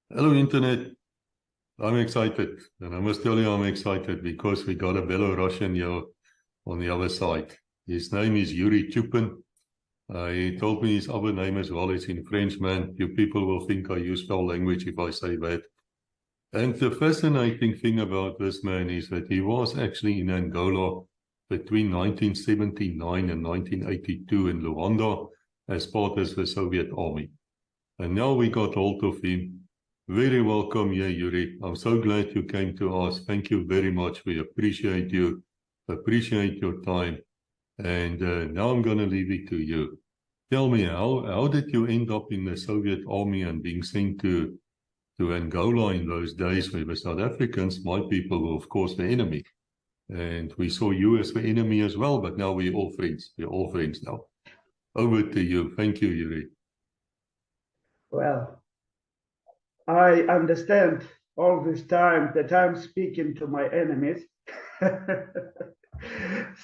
Hello, Internet. I'm excited. And I must tell you, I'm excited because we got a Belarusian here on the other side. His name is Yuri Chupin. He told me his other name as well. It's in French, man. You people will think I use foul language if I say that. And the fascinating thing about this man is that he was actually in Angola between 1979 and 1982 in Luanda as part of the Soviet army. And now we got hold of him. Very welcome here, Yuri. I'm so glad you came to us. Thank you very much. We appreciate you, appreciate your time. And now I'm going to leave it to you. Tell me, how did you end up in the Soviet army and being sent to Angola in those days where the South Africans, my people, were of course the enemy. And we saw you as the enemy as well, but now we're all friends. We're all friends now. Over to you. Thank you, Yuri. Well, I understand all this time that I'm speaking to my enemies.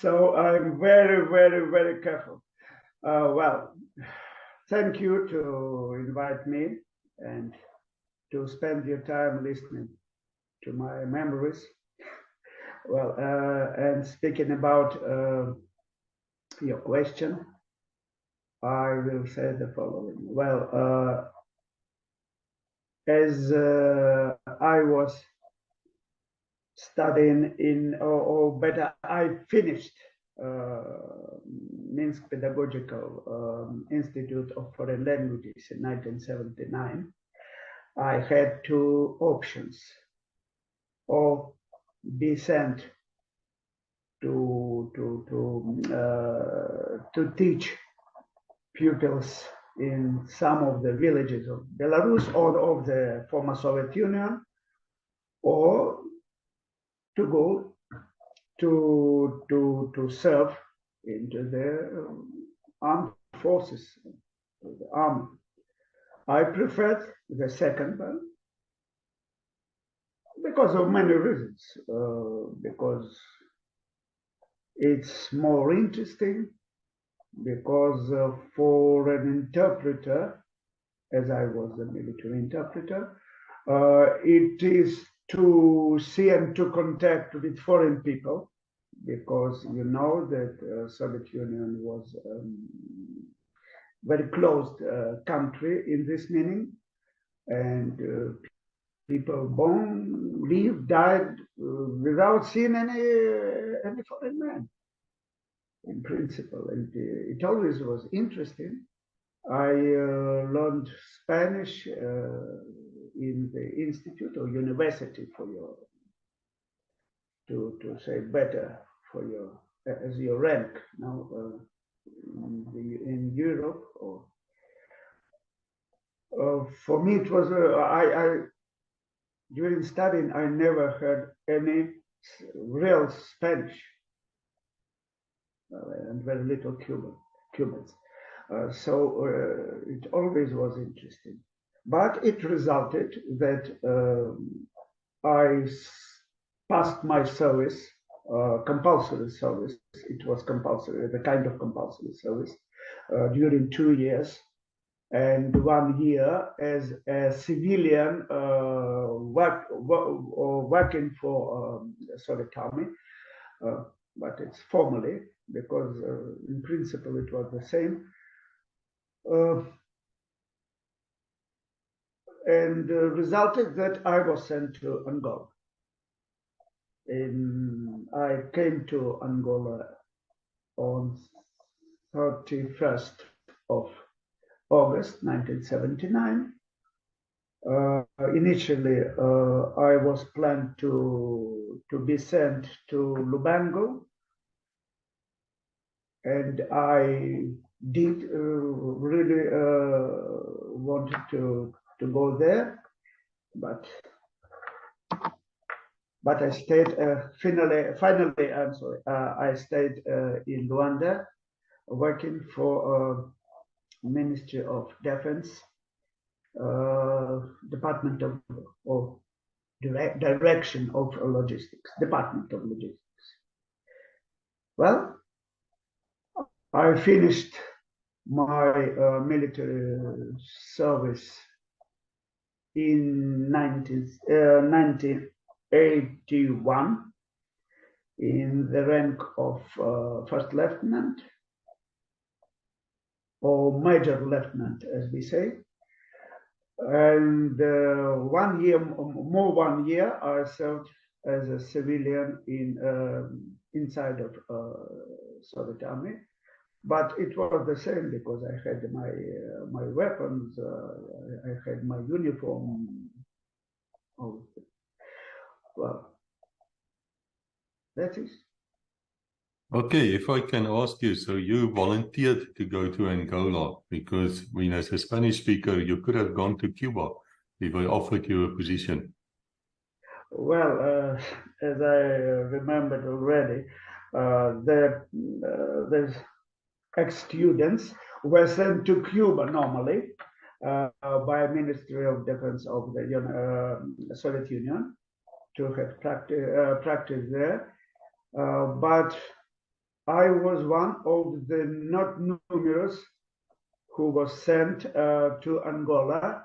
So I'm very, very, very careful. Well, thank you to invite me and to spend your time listening to my memories. Well, and speaking about your question, I will say the following. Well, as I was studying in, or better, I finished Minsk Pedagogical Institute of Foreign Languages in 1979. I had two options: or be sent to teach pupils in some of the villages of Belarus or of the former Soviet Union, or to go to serve into the armed forces, the army. I preferred the second one because of many reasons. Because it's more interesting, because for an interpreter, as I was a military interpreter, it is to see and to contact with foreign people, because you know that Soviet Union was very closed country in this meaning, and people born, lived, died without seeing any foreign man, in principle, and it always was interesting. I learned Spanish in the institute or university for your, to say better, for your, as your rank now in Europe. Or for me it was I during studying I never heard any real Spanish, and very little Cubans. So it always was interesting, but it resulted that I passed my service, compulsory service. It was compulsory, the kind of compulsory service, during 2 years, and 1 year as a civilian working for the Soviet Army, but it's formally, because in principle it was the same. And resulted that I was sent to Angola. I came to Angola on 31st of August 1979. Initially, I was planned to be sent to Lubango, and I did really wanted to go there, but I stayed finally I'm sorry, I stayed in Luanda, working for Ministry of Defense, Department of Direction of Logistics, Department of Logistics. Well, I finished my military service in 1981 in the rank of first lieutenant, or major lieutenant, as we say. And 1 year, more 1 year, I served as a civilian inside of Soviet Army. But it was the same because I had my weapons, I had my uniform. Oh, well, that is. Okay, if I can ask you, so you volunteered to go to Angola because, as a Spanish speaker, you could have gone to Cuba if I offered you a position. Well, as I remembered already, the ex-students were sent to Cuba normally by Ministry of Defense of the Soviet Union to have practice there. But I was one of the not numerous who was sent to Angola,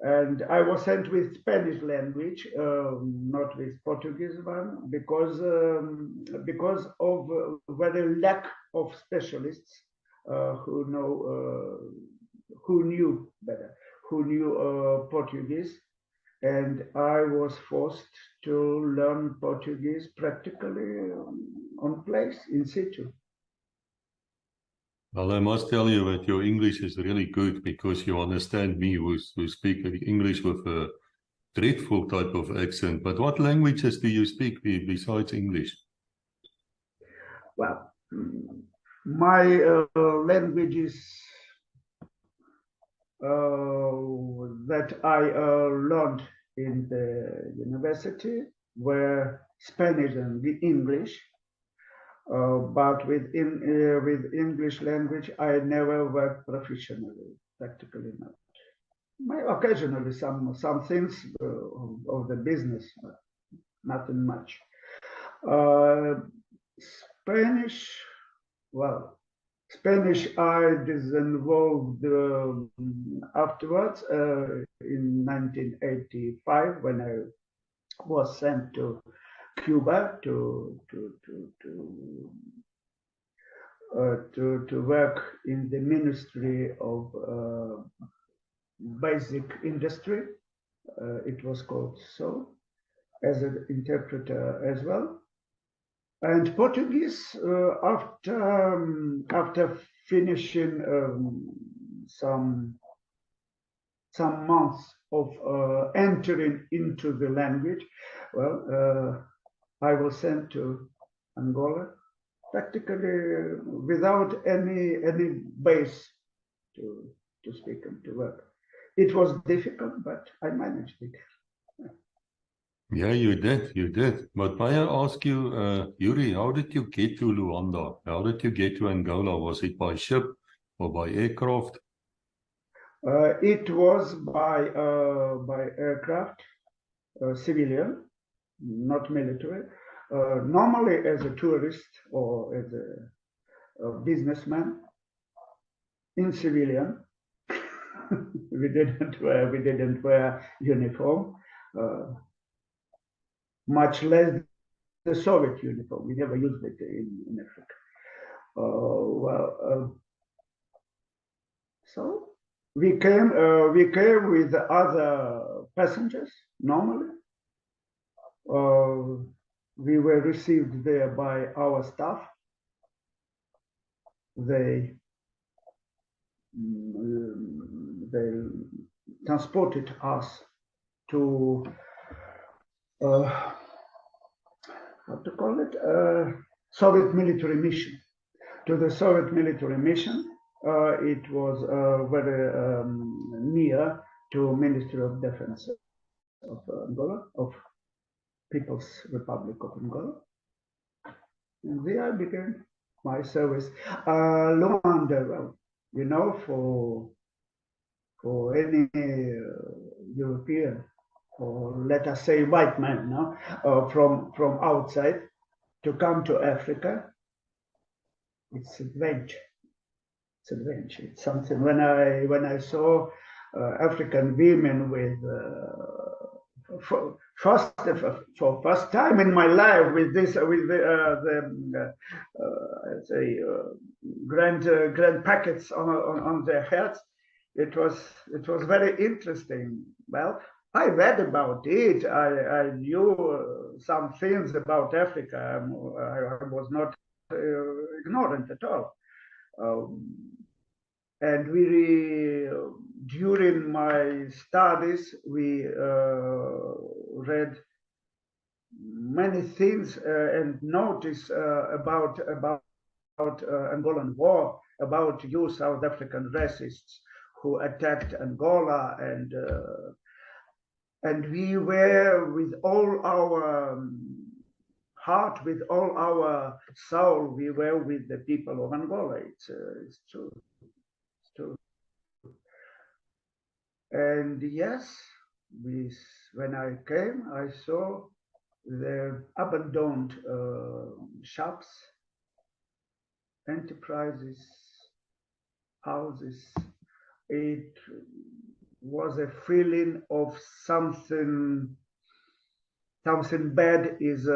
and I was sent with Spanish language, not with Portuguese one, because of very lack of specialists who knew better, who knew Portuguese, and I was forced to learn Portuguese practically on place, in situ. Well, I must tell you that your English is really good because you understand me who speak English with a dreadful type of accent. But what languages do you speak besides English? Well, my languages that I learned in the university were Spanish and English. But with English language, I never worked professionally, practically not. Occasionally some things of the business, but nothing much. Spanish, well, Spanish I disinvolved afterwards in 1985 when I was sent to Cuba to work in the Ministry of Basic Industry. It was called so, as an interpreter as well. And Portuguese, after finishing some months of entering into the language, well, I was sent to Angola, practically without any base to speak and to work. It was difficult, but I managed it. Yeah, you did. But may I ask you, Yuri, how did you get to Luanda? How did you get to Angola? Was it by ship or by aircraft? It was by aircraft, civilian, not military. Normally as a tourist or as a businessman in civilian. we didn't wear uniform, much less the Soviet uniform. We never used it in Africa. So we came with other passengers normally. We were received there by our staff. They transported us to how to call it, Soviet military mission. To the Soviet military mission. It was very near to Ministry of Defense of Angola, of People's Republic of Angola. And there I began my service. Luanda, you know, for any European, or let us say white man, no, from outside to come to Africa, it's adventure. It's adventure. It's something. When I saw African women with for first time in my life with this with let's say grand packets on their heads. It was very interesting. Well, I read about it. I knew some things about Africa. I was not ignorant at all. And during my studies, we read many things and noticed about Angolan war, about you South African racists who attacked Angola, and we were with all our heart, with all our soul, we were with the people of Angola. It's true. It's true. And yes, when I came, I saw the abandoned shops, enterprises, houses. It was a feeling of something bad is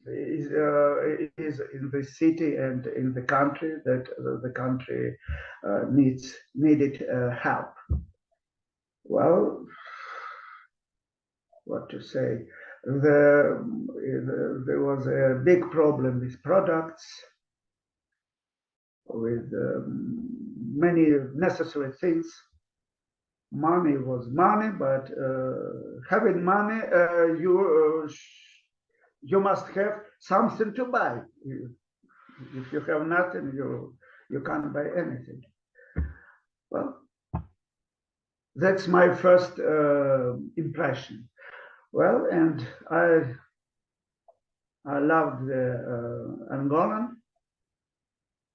in the city and in the country, that the country needed help. Well, what to say? There was a big problem with products, with many necessary things. Money was money, but having money, you must have something to buy. If you have nothing, you can't buy anything. Well, that's my first impression. Well, and I loved the Angolan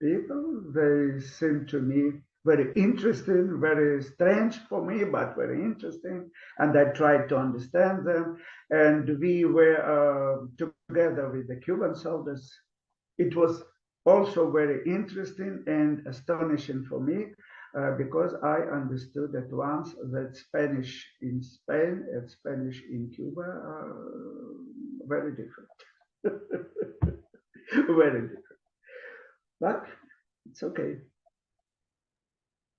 people. They seemed to me very interesting, very strange for me, but very interesting. And I tried to understand them. And we were together with the Cuban soldiers. It was also very interesting and astonishing for me because I understood at once that Spanish in Spain and Spanish in Cuba are very different. Very different. But it's okay.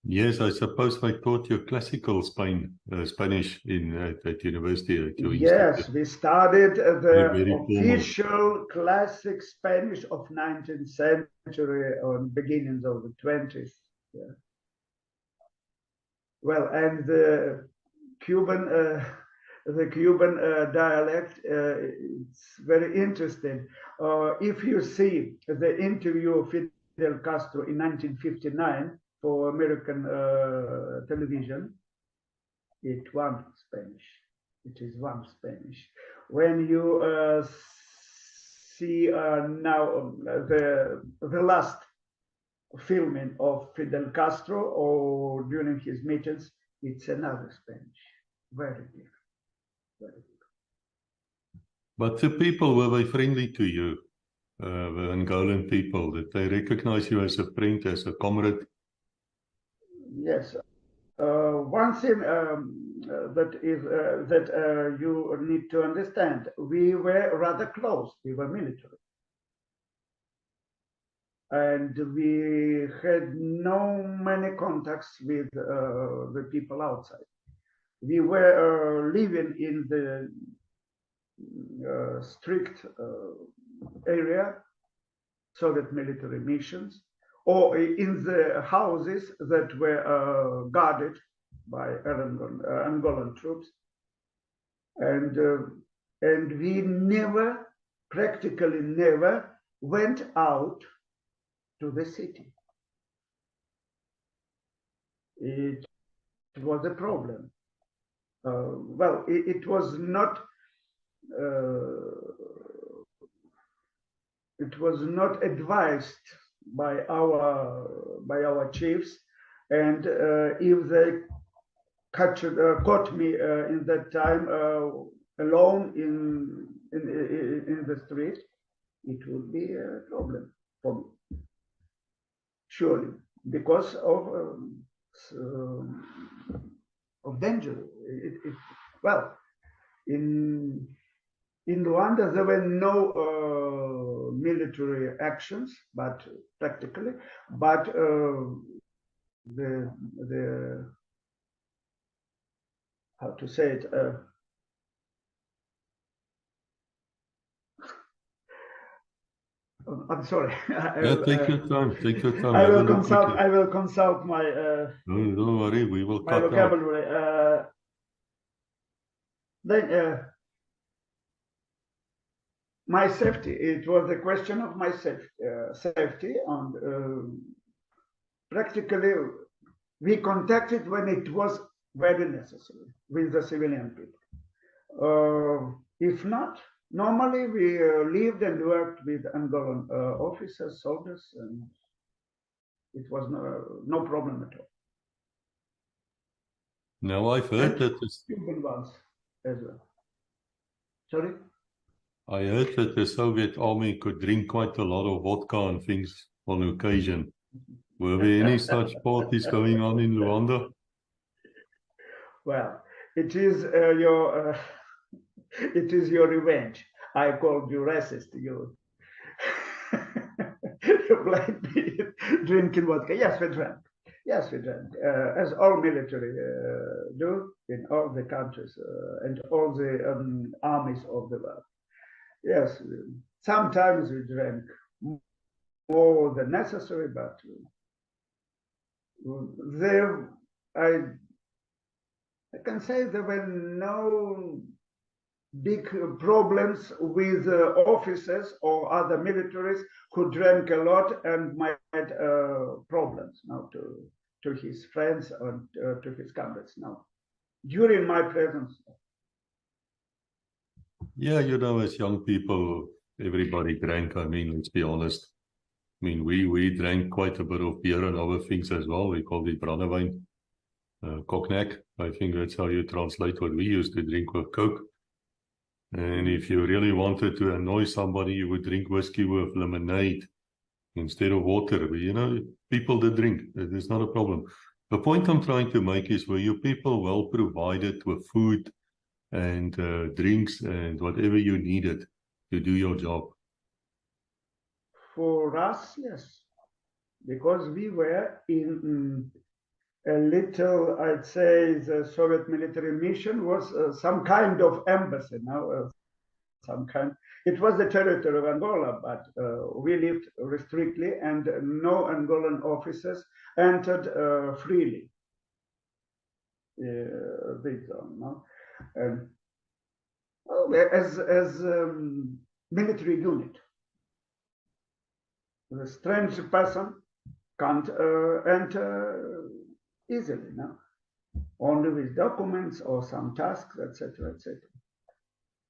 Yes, I suppose they taught you classical Spanish at university. At your yes, institute. we studied the official formal. classic Spanish of 19th century or beginnings of the 20th. Yeah. Well, and the Cuban dialect, it's very interesting. If you see the interview of Fidel Castro in 1959 for American television, it one Spanish. It is one Spanish. When you see now the last filming of Fidel Castro or during his meetings, it's another Spanish. Very different. Very different. But the people, were they friendly to you? The Angolan people, did they recognize you as a friend, as a comrade? Yes. One thing that you need to understand, we were rather close. We were military. And we had no many contacts with the people outside. We were living in the strict area, Soviet military missions, or in the houses that were guarded by Angolan troops. And we never, practically never, went out to the city. It was a problem. Well, it was not advised by our chiefs, and if they caught me in that time alone in the street, it would be a problem for me. Surely, because of danger. Well, in Luanda there were no military actions, but practically, but the how to say it. I'm sorry. Take your time. Take your time. I will consult. I will consult my. No, don't worry. We will my cut vocabulary. Then my safety. It was a question of my safety, and practically we contacted when it was very necessary with the civilian people. If not, normally we lived and worked with Angolan officers, soldiers, and it was no problem at all. Now I've heard that Cuban ones as well. Sorry? I heard that the Soviet army could drink quite a lot of vodka and things on occasion. Were there any such parties going on in Luanda? Well, it is your it is your revenge. I called you racist. You blamed me drinking vodka. Yes, we drank. Yes, we drank, as all military do in all the countries and all the armies of the world. Yes, sometimes we drank more than necessary, but there, I can say there were no big problems with officers or other militaries who drank a lot and might problems now to his friends and to his comrades now during my presence. Yeah, you know, as young people, everybody drank. I mean, let's be honest. I mean, we drank quite a bit of beer and other things as well. We called it brandewijn, cognac. I think that's how you translate what we used to drink with Coke. And if you really wanted to annoy somebody, you would drink whiskey with lemonade instead of water. But, you know, people did drink. It's not a problem. The point I'm trying to make is, were you people well provided with food and drinks and whatever you needed to do your job? For us, yes, because we were in a little, I'd say, the Soviet military mission was some kind of embassy now, some kind. It was the territory of Angola, but we lived restrictedly, and no Angolan officers entered freely this zone. No? And, as military unit, the strange person can't enter easily, no? Only with documents or some tasks, etc., etc.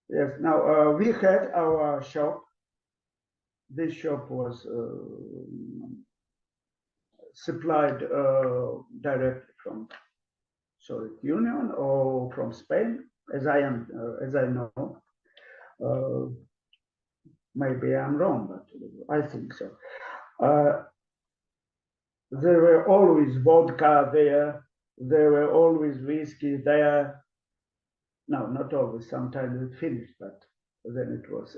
Yes. Now we had our shop. This shop was supplied directly from Soviet Union or from Spain, as I know. Maybe I'm wrong, but I think so. There were always vodka there. There were always whiskey there. No, not always. Sometimes it finished, but then it was.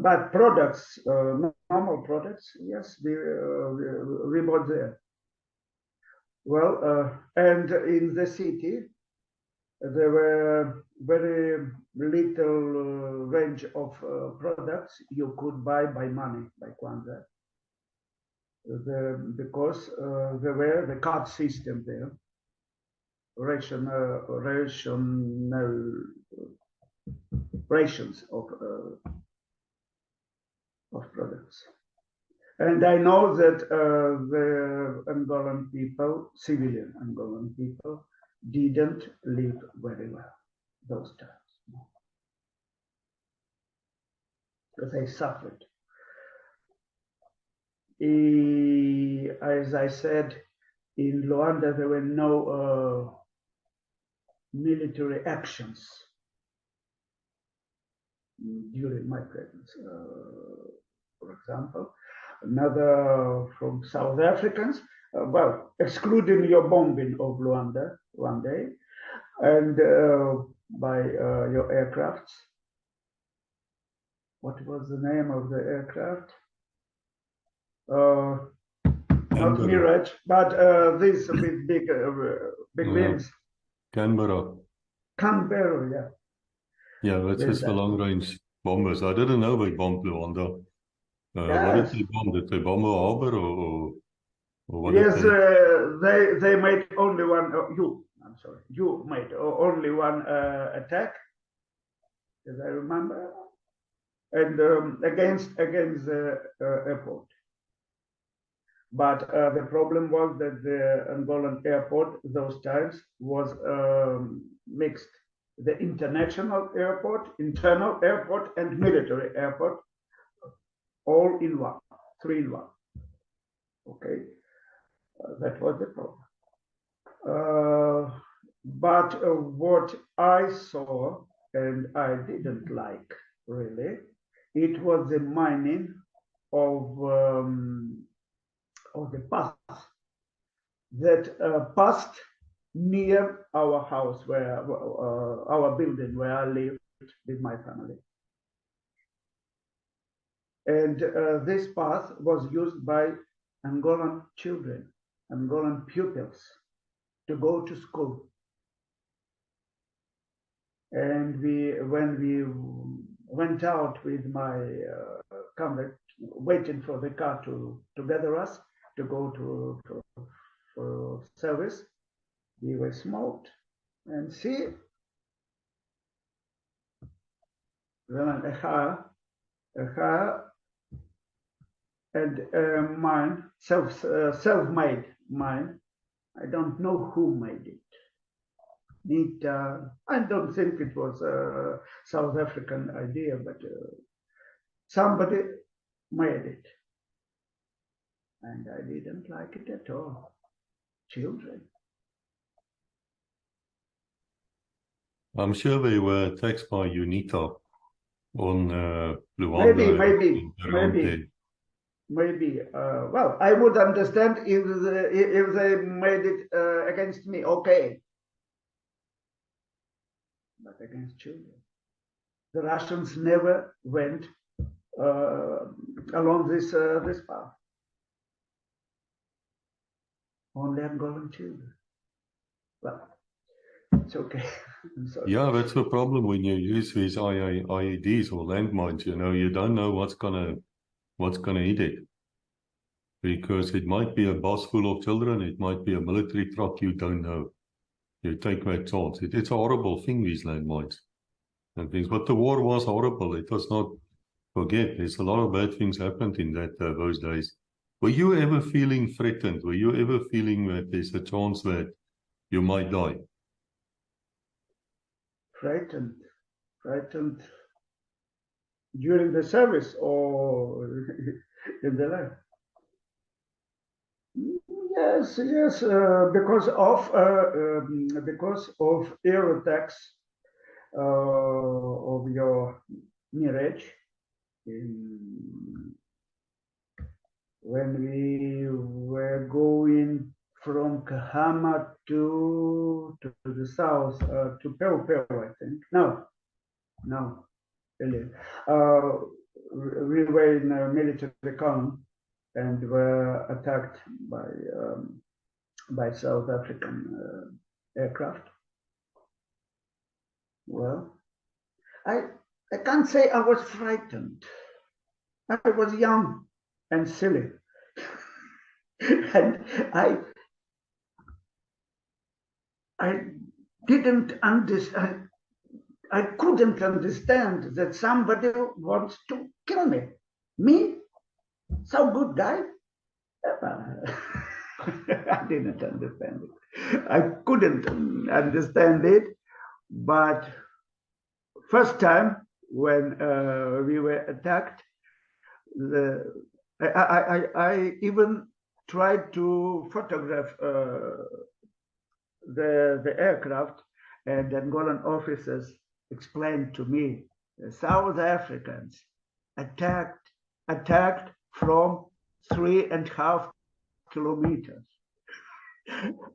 But products, normal products, yes, we bought there. Well, and in the city, there were very little range of products you could buy by money, by kwanza. Because there were the card system there, rations of products. And I know that the Angolan people, civilian Angolan people, didn't live very well those times. Because they suffered. As I said, in Luanda there were no military actions during my presence, for example. another from South Africans, well, excluding your bombing of Luanda one day, and by your aircrafts. What was the name of the aircraft? Not Mirage, but this with big wings. Canberra, yeah. Yeah, that's just for long-range bombers. I didn't know they bombed Luanda. What did they bomb? Did they bomb a harbor or what? Yes, they made only one. You made only one attack, as I remember, and against the airport. But the problem was that the Angolan airport those times was mixed. The international airport, internal airport, and military airport, all in one, 3 in 1. Okay, that was the problem. But what I saw and I didn't like really, it was the mining of the path that passed near our house, where our building where I lived with my family. And this path was used by Angolan children, Angolan pupils, to go to school. And when we went out with my comrade, waiting for the car to gather us to go for service, we were smoked and see then a car and mine, self-made mine. I don't know who made it. I don't think it was a South African idea, but somebody made it. And I didn't like it at all. Children. I'm sure they were attacked by UNITA on Luanda. Maybe. Well, I would understand if they made it against me, okay. But against children. The Russians never went along this path. Only Angolan children. Well, it's okay. I'm sorry. Yeah, that's the problem when you use these IEDs or landmines. You know, you don't know what's gonna hit it, because it might be a bus full of children, it might be a military truck. You don't know. You take that chance. It's a horrible thing, these landmines and things. But the war was horrible. It was not. Forget. There's a lot of bad things happened in those days. Were you ever feeling threatened? Were you ever feeling that there's a chance that you might die? Frightened during the service or in the life? Yes, because of air attacks of your Mirage. When we were going from Kahama to the south, to Peu, I think. No, really. We were in a military column and were attacked by South African aircraft. Well, I can't say I was frightened. I was young and silly. And I didn't understand. I couldn't understand that somebody wants to kill me. Me? So good guy? I didn't understand it. I couldn't understand it. But first time when we were attacked, I even tried to photograph the aircraft, and Angolan officers explained to me the South Africans attacked from 3.5 kilometers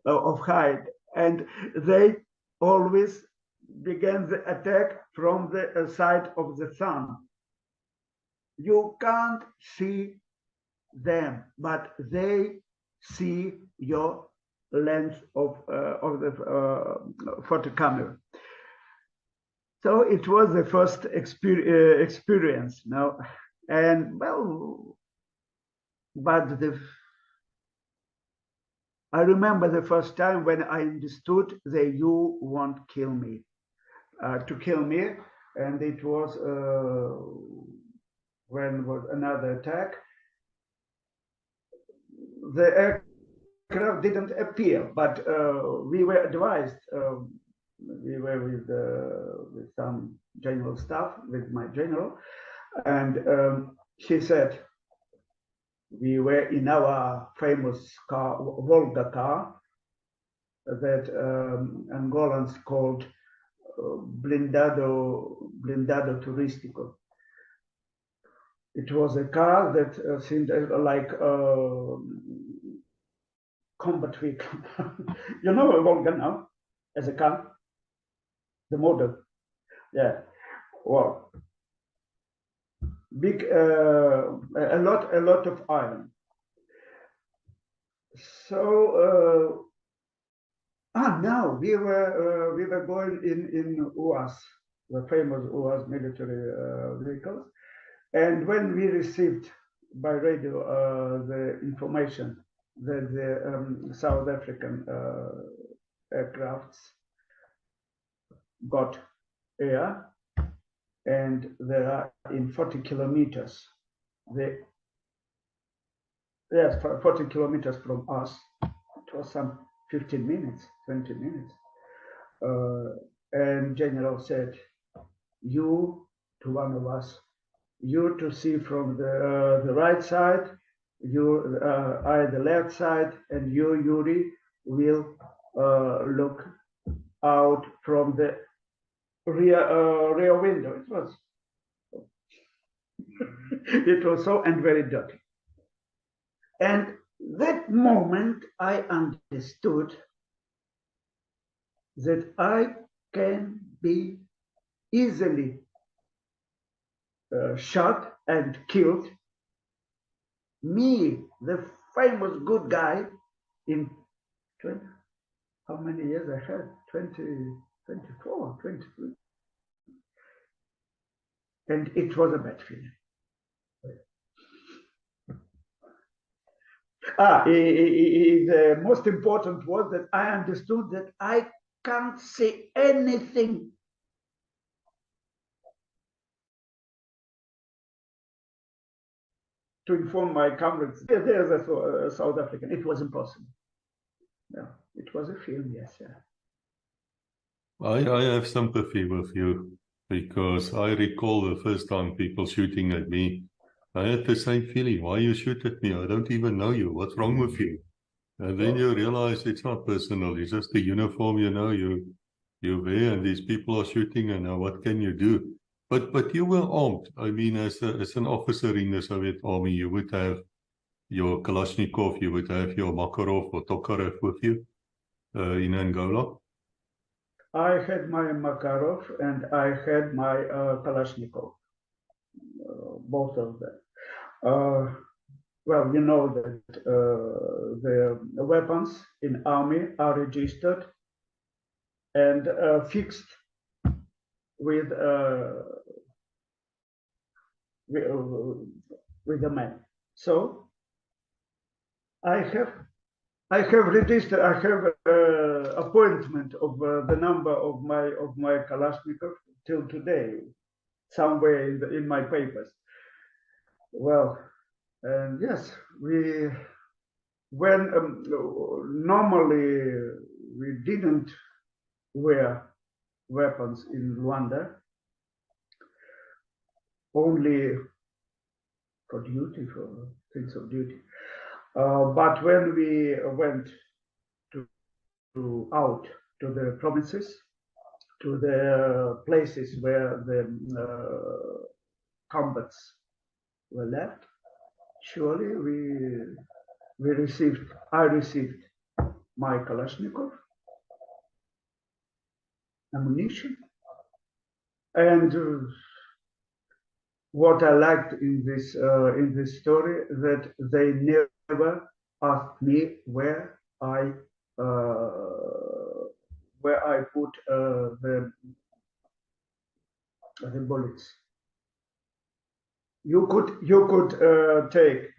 of height, and they always began the attack from the side of the sun. You can't see them, but they see your lens of the photo camera. So it was the first experience, no, and well, but I remember the first time when I understood that you won't kill me, to kill me, and it was when was another attack. The aircraft didn't appear, but we were advised. We were with some general staff, with my general, and he said we were in our famous car, Volga car, that Angolans called blindado turístico. It was a car that seemed like combat vehicle. You know a Volga now as a car, the model. Yeah, well, big, a lot of iron. So now we were going in UAS, the famous UAS military vehicles, and when we received by radio the information that the South African aircrafts got air, and they are in 40 kilometers. Yes, 40 kilometers from us. It was some 15 minutes, 20 minutes. And General said, you to one of us, you to see from the right side, you I the left side, and you, Yuri, will look out from the rear window. It was it was so and very dirty. And that moment I understood that I can be easily shot and killed. Me, the famous good guy, in 20, how many years I had? 20, 24, 23. And it was a bad feeling. The most important was that I understood that I can't say anything to inform my comrades. There's a South African. It was impossible. Yeah, it was a film, yes. Yeah. I have sympathy with you because I recall the first time people shooting at me. I had the same feeling. Why you shoot at me? I don't even know you. What's wrong with you? And then you realize it's not personal. It's just the uniform, you wear, and these people are shooting, and now what can you do? But you were armed. I mean, as an officer in the Soviet army, you would have your Kalashnikov, you would have your Makarov or Tokarev with you in Angola. I had my Makarov and I had my Kalashnikov, both of them. Well, you know that the weapons in army are registered and fixed with the man. So I have registered. I have appointment of the number of my Kalashnikov till today, somewhere in my papers. Well, and yes, when normally we didn't wear weapons in Luanda, only for duty, for things of duty. But when we went out to the provinces, to the places where the combats were left, surely I received my Kalashnikov, ammunition, and what I liked in this story, that they never asked me where I put the bullets. You could take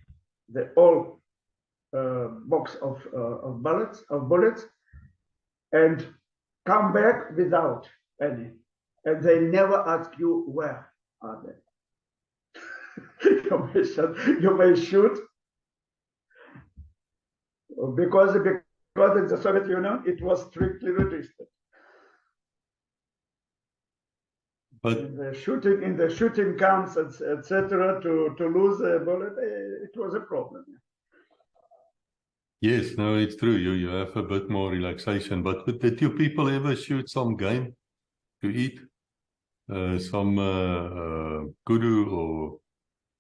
the whole box of bullets and come back without any, and they never ask you where are they. You may shoot because in the Soviet Union it was strictly registered. But in the shooting camps, etc., to lose a bullet, it was a problem. yes, no, it's true. You have a bit more relaxation. But did you people ever shoot some game to eat? Some kudu or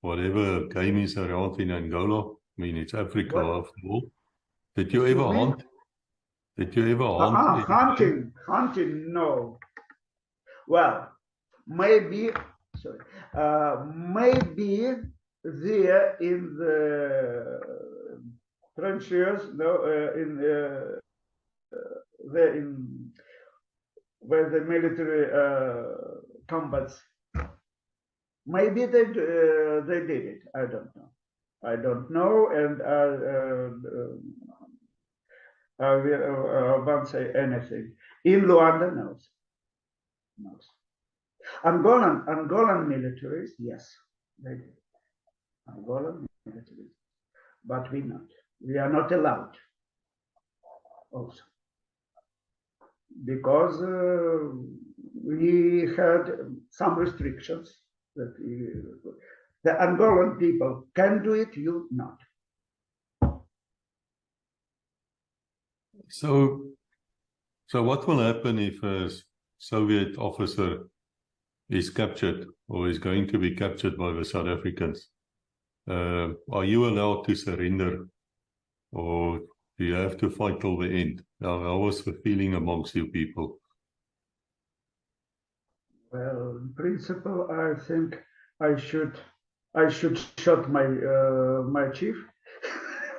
whatever game is around in Angola? I mean, it's Africa after all. Did you ever hunt? Did you ever hunt? Hunting, no. Well, maybe there in the trenches, where the military combats, maybe they did it. I don't know, and I won't say anything. In Luanda, no. Angolan militaries, yes, they did. Angolan militaries, but we are not allowed also, because we had some restrictions that the Angolan people can do it, you not. So what will happen if a Soviet officer is captured or is going to be captured by the South Africans? Are you allowed to surrender, or do you have to fight till the end? How was the feeling amongst you people? Well, in principle, I think I should shot my chief,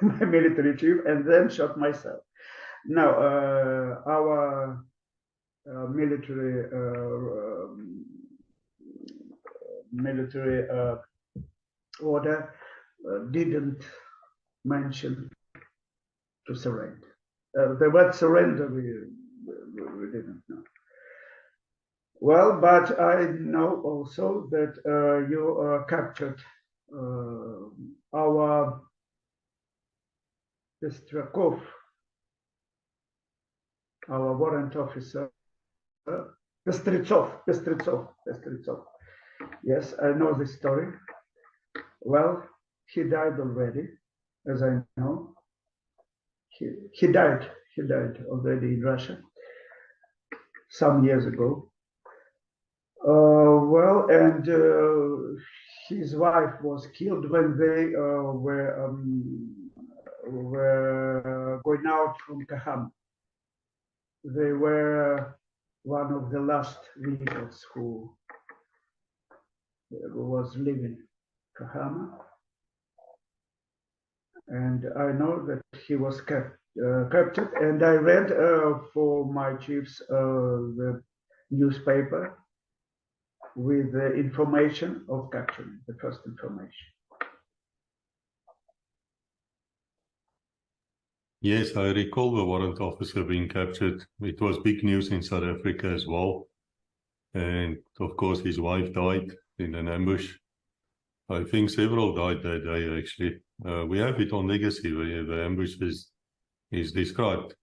my military chief, and then shot myself. Now, our military order didn't mention to surrender. The word surrender we didn't know. Well, but I know also that you captured our Pestrakov, our warrant officer, Pestritsov. Yes, I know this story. Well, he died already, as I know. He died already in Russia some years ago. Well, and his wife was killed when they were going out from Kahama. They were one of the last leaders who was leaving Kahama, and I know that he was captured. And I read for my chiefs the newspaper with the information of capturing, the first information. Yes, I recall the warrant officer being captured. It was big news in South Africa as well. And of course, his wife died in an ambush. I think several died that day, actually. We have it on Legacy, where the ambush is described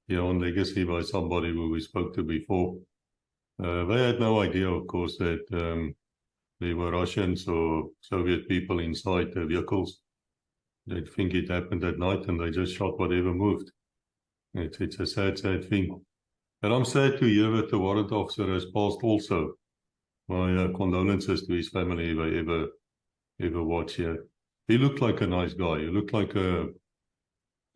here on Legacy by somebody who we spoke to before. They had no idea, of course, that there were Russians or Soviet people inside the vehicles. They think it happened at night, and they just shot whatever moved. It's a sad thing. And I'm sad to hear that the warrant officer has passed also. My condolences to his family if I ever watch here. He looked like a nice guy. He looked like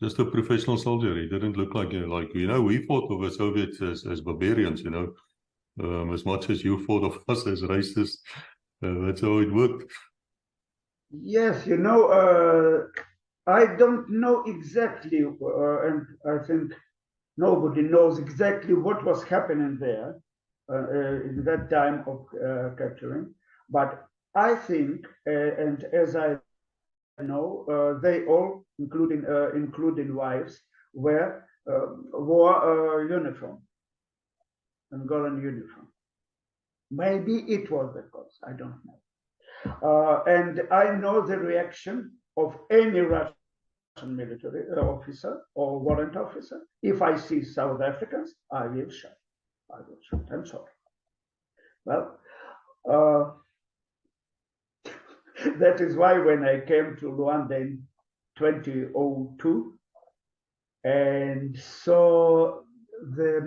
just a professional soldier. He didn't look like we thought of the Soviets as barbarians, as much as you thought of us as racists. That's how it worked. Yes, I don't know exactly, and I think nobody knows exactly what was happening there in that time of capturing. But I think, and as I know, they all, including wives, wore uniform, Angolan uniform. Maybe it was the cause. I don't know. And I know the reaction of any Russian military officer or warrant officer. If I see South Africans, I will shoot. I will shoot. I'm sorry. Well, that is why when I came to Luanda in 2002 and saw the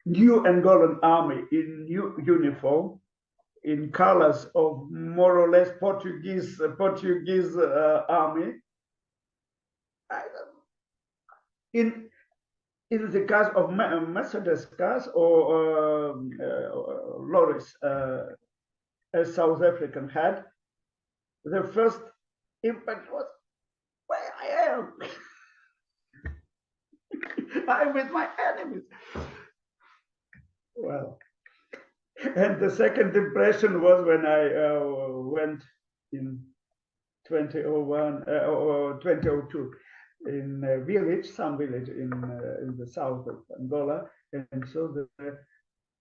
new Angolan army in new uniform, in colors of more or less Portuguese army. In the case of Mercedes cars or lorries, as South African had, the first impact was, where I am. I'm with my enemies. Well, and the second impression was when I went in 2001 or 2002 in a village, some village in the south of Angola, and saw the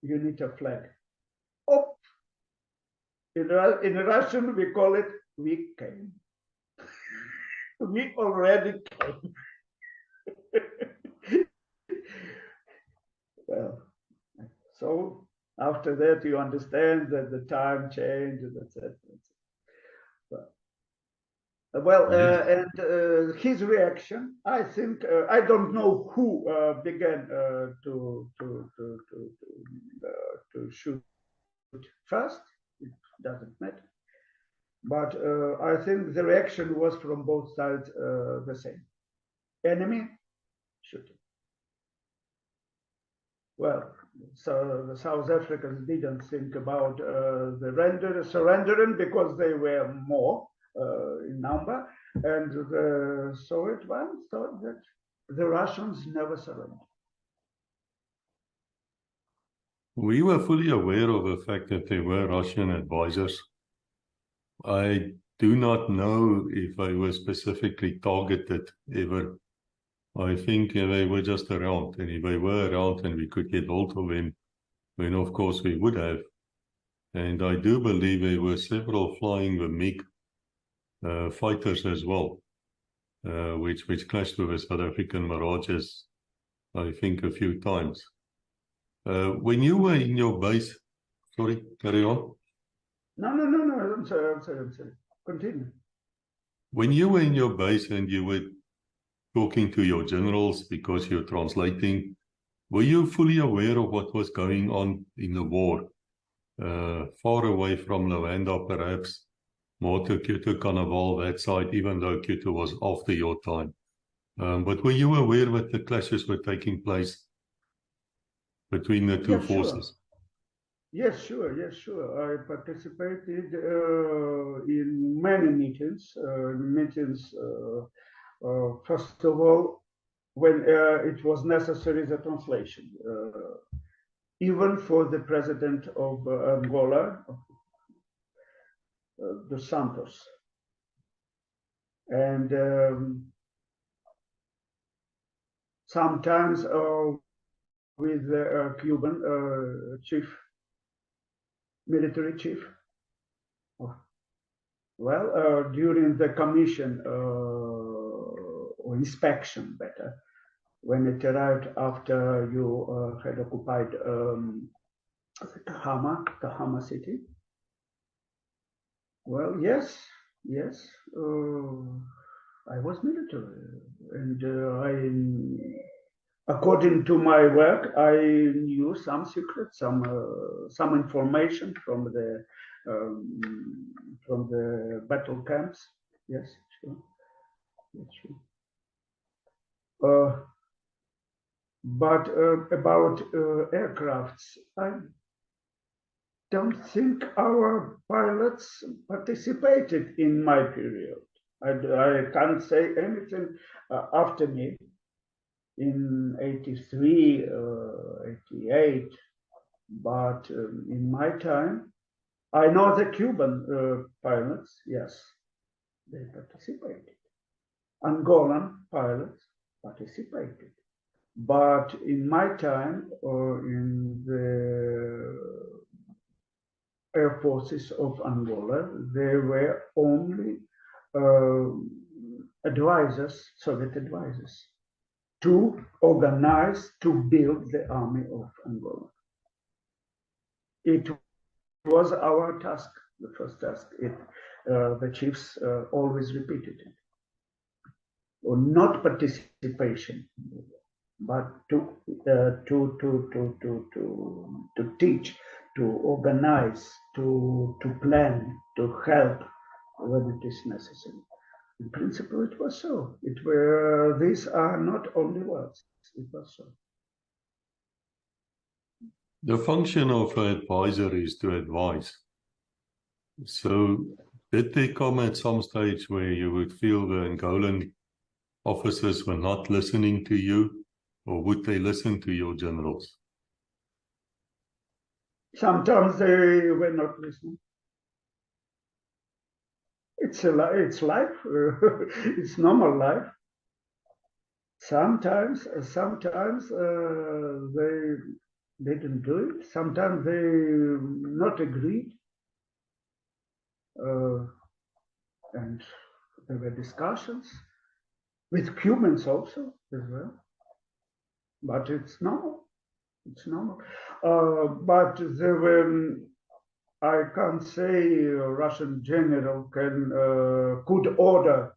UNITA flag. Oh, in Russian we call it "we came." We already came. Well, so after that you understand that the time changed, etc. Well, and his reaction, I think, I don't know who began to shoot first. It doesn't matter. But I think the reaction was from both sides the same. Enemy, shooting. Well, so the South Africans didn't think about surrendering because they were more in number, and the Soviet ones thought that the Russians never surrender. We were fully aware of the fact that there were Russian advisors. I do not know if they were specifically targeted ever. I think they were just around, and if they were around and we could get hold of them, then of course we would have. And I do believe there were several flying the MiG fighters as well, which clashed with the South African Mirages, I think, a few times. When you were in your base, sorry, carry on. No, I'm sorry. Continue. When you were in your base and you were talking to your generals because you're translating, were you fully aware of what was going on in the war? Far away from Luanda, perhaps, more to Kyoto Carnival, that side, even though Kyoto was after your time. But were you aware that the clashes were taking place between the two forces? Yes, sure. I participated in many meetings. First of all, when it was necessary, the translation, even for the president of Angola, dos Santos, and sometimes with the Cuban military chief. Well, during the commission or inspection, better, when it arrived after you had occupied Kahama city. Well, yes, I was military, and according to my work, I knew some secrets, some information from the from the battle camps. Yes, sure. That's true. But about aircrafts, I don't think our pilots participated in my period. I can't say anything after me in 83, 88, but in my time, I know the Cuban pilots, yes, they participated. Angolan pilots participated. But in my time, in the air forces of Angola, there were only advisors, Soviet advisors, to organize, to build the army of Angola. It was our task, the first task. The chiefs always repeated it. Or not participation, but to teach, to organize, to plan, to help when it is necessary. In principle, it was so. These are not only words. It was so. The function of an advisor is to advise. So did there come at some stage where you would feel the Angolan officers were not listening to you, or would they listen to your generals? Sometimes they were not listening. It's life. It's normal life. Sometimes they didn't do it. Sometimes they not agreed, and there were discussions with Cubans also as well. But it's normal. It's normal. But there were. I can't say a Russian general could order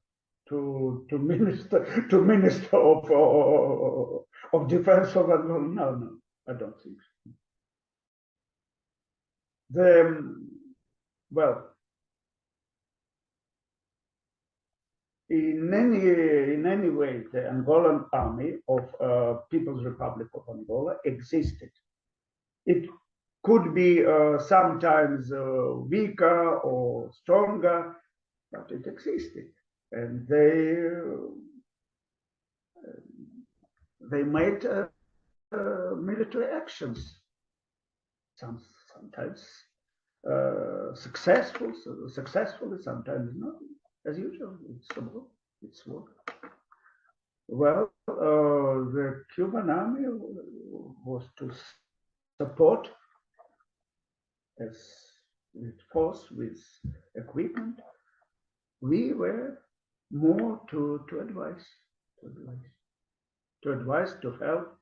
to minister of defense of Angola. No, I don't think so. Well, in any way, the Angolan army of People's Republic of Angola existed. It could be sometimes weaker or stronger, but it existed, and they made military actions. Sometimes successfully, sometimes not. As usual, it's war. Well, the Cuban army was to support as with force, with equipment. We were more to advise, to help,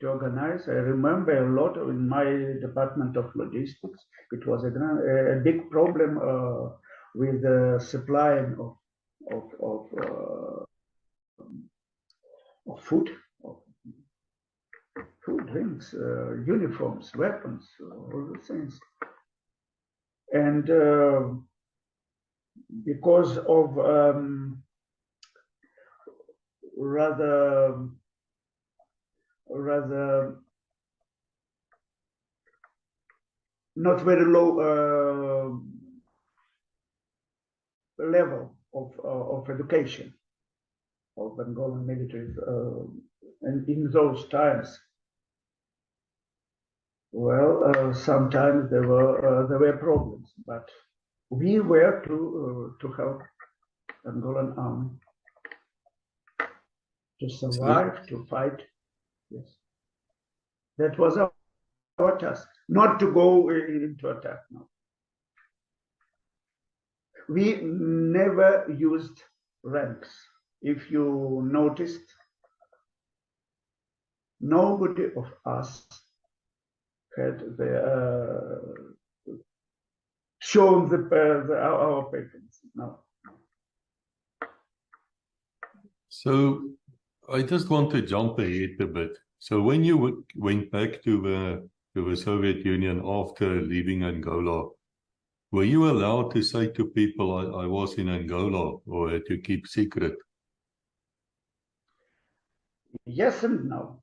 to organize. I remember a lot in my department of logistics. It was a big problem with the supplying of food, drinks, uniforms, weapons, all the things. And because of rather not very low level of education of Angolan military, and in those times, well, sometimes there were problems, but we were to help Angolan army to survive, to fight. Yes, that was our task, not to go into attack. No, we never used ranks. If you noticed, nobody of us had shown our patents. No. So I just want to jump ahead a bit. So when you went back to the Soviet Union after leaving Angola, Were you allowed to say to people, I was in Angola, or had to keep secret? Yes and no.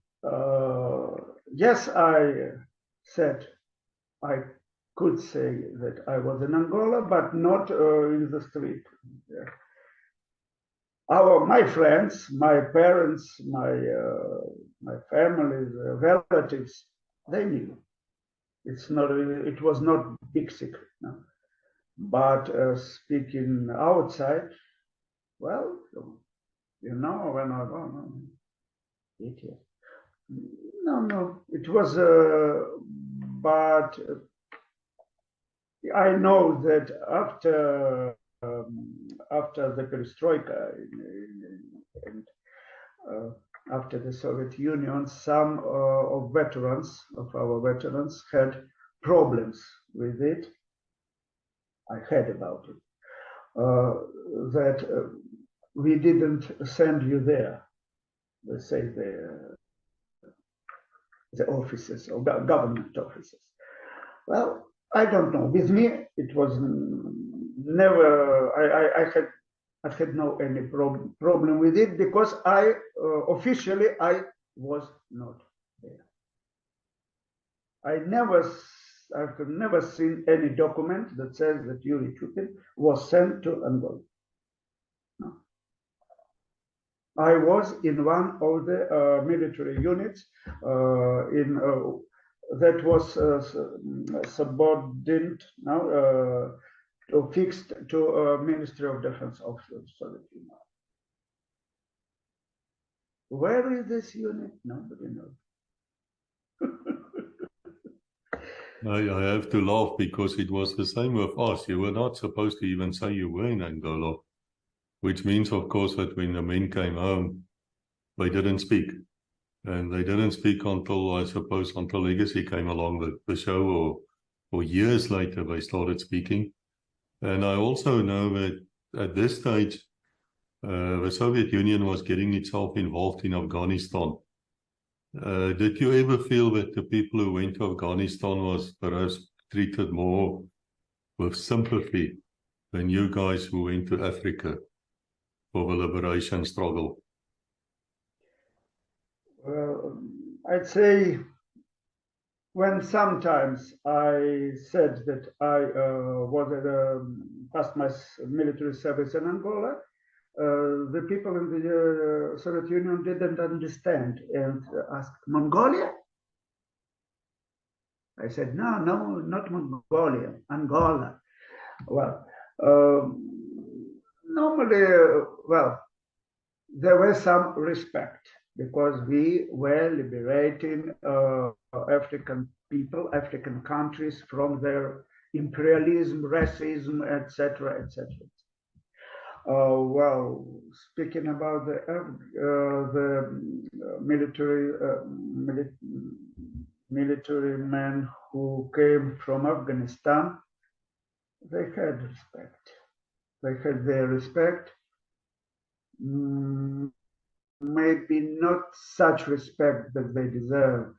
Yes, I said I could say that I was in Angola, but not in the street. My friends, my parents, my family, relatives, they knew. It was not big secret. No. But speaking outside, well, when I was 8 years. No, it was, but I know that after the perestroika and after the Soviet Union, some of our veterans had problems with it. I heard about it. That we didn't send you there. They say the offices or government offices. Well, I don't know. With me, it was never. I had no any problem with it because officially I was not there. I've never seen any document that says that Yuri Chupin was sent to Angola. No. I was in one of the military units that was subordinate now fixed to Ministry of Defense of the Soviet Union. Where is this unit? Nobody knows. I have to laugh because it was the same with us. You were not supposed to even say you were in Angola, which means, of course, that when the men came home, they didn't speak. And they didn't speak until, I suppose, until Legacy came along with the show, or years later they started speaking. And I also know that at this stage, the Soviet Union was getting itself involved in Afghanistan. Did you ever feel that the people who went to Afghanistan was perhaps treated more with sympathy than you guys who went to Africa for the liberation struggle? I'd say when sometimes I said that I passed my military service in Angola, the people in the Soviet Union didn't understand and asked, Mongolia? I said, no, not Mongolia, Angola. Well, normally, there was some respect because we were liberating African people, African countries from their imperialism, racism, etc., etc. Speaking about the military men who came from Afghanistan, they had respect. They had their respect. Maybe not such respect that they deserve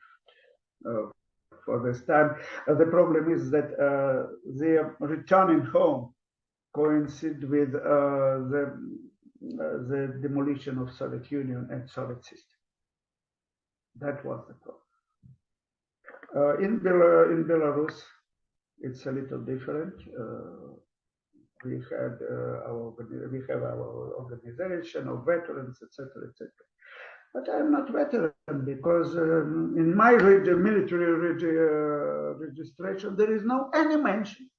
for this time. The problem is that their returning home coincided with the demolition of Soviet Union and Soviet system. That was the problem. In Belarus, it's a little different. We have our organization of veterans, etc., etc. But I'm not veteran because in my military registration there is no any mention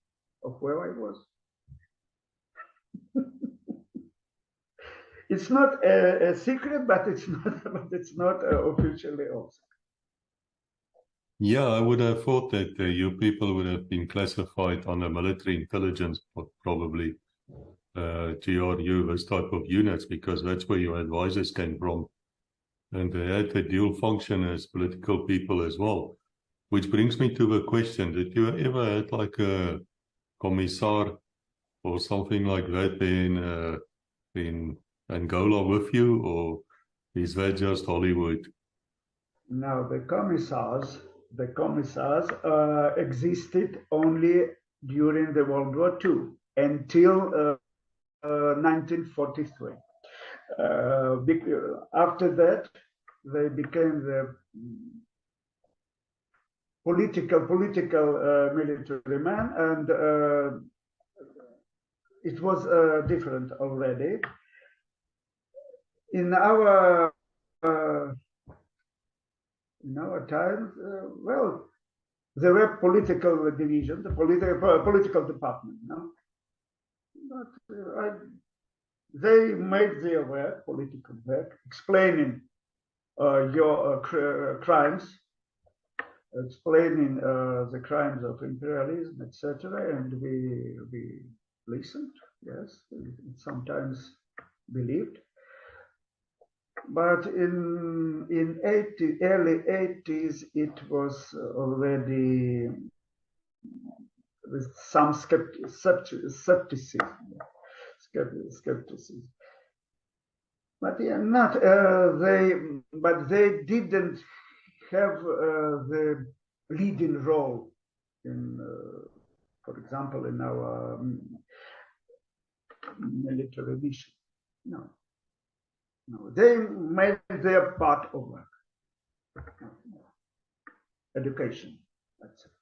of where I was. It's not a secret, but it's not officially also. Yeah, I would have thought that you people would have been classified under military intelligence, probably, GRU, this type of units, because that's where your advisors came from. And they had a dual function as political people as well. Which brings me to the question, did you ever had like a commissar or something like that in Angola with you, or is that just Hollywood? No, the commissars existed only during the World War II until 1943. After that, they became the political military man, and it was different already. In our times, well, there were political divisions, the political department, no? But they made their work, political work, explaining your crimes, explaining the crimes of imperialism, etc. And we listened, yes, sometimes believed. But in early 80s, it was already with some skepticism. But yeah, not they didn't have the leading role in, for example, in our military mission. No, they made their part of work. Education. That's it.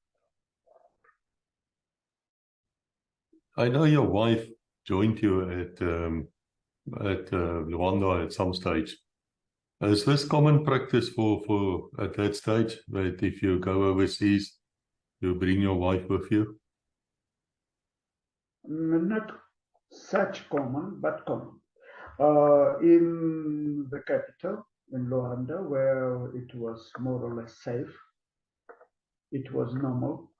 I know your wife joined you at Luanda at some stage. Is this common practice for at that stage, that if you go overseas, you bring your wife with you? Not such common, but common. In the capital, in Luanda, where it was more or less safe, it was normal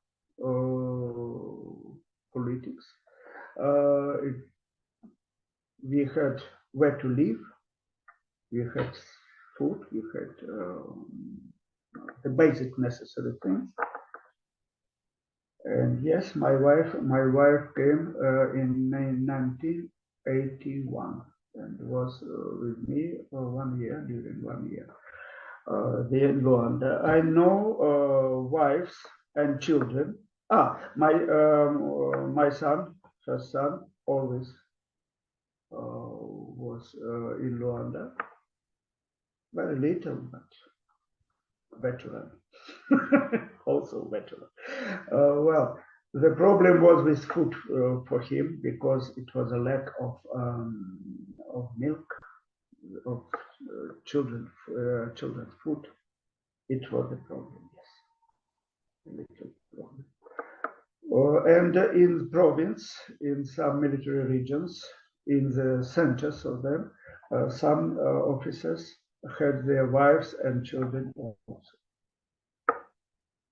politics. We had where to live, we had food, we had the basic necessary things. And yes, my wife came in 1981 and was with me for 1 year, during 1 year. There in Luanda. I know wives and children. My son, first son, always was in Luanda. Very little, but veteran. Also veteran. Well, the problem was with food for him, because it was a lack of milk, of children's food. It was a problem, yes, a little problem. And in province, in some military regions, in the centers of them, some officers had their wives and children also.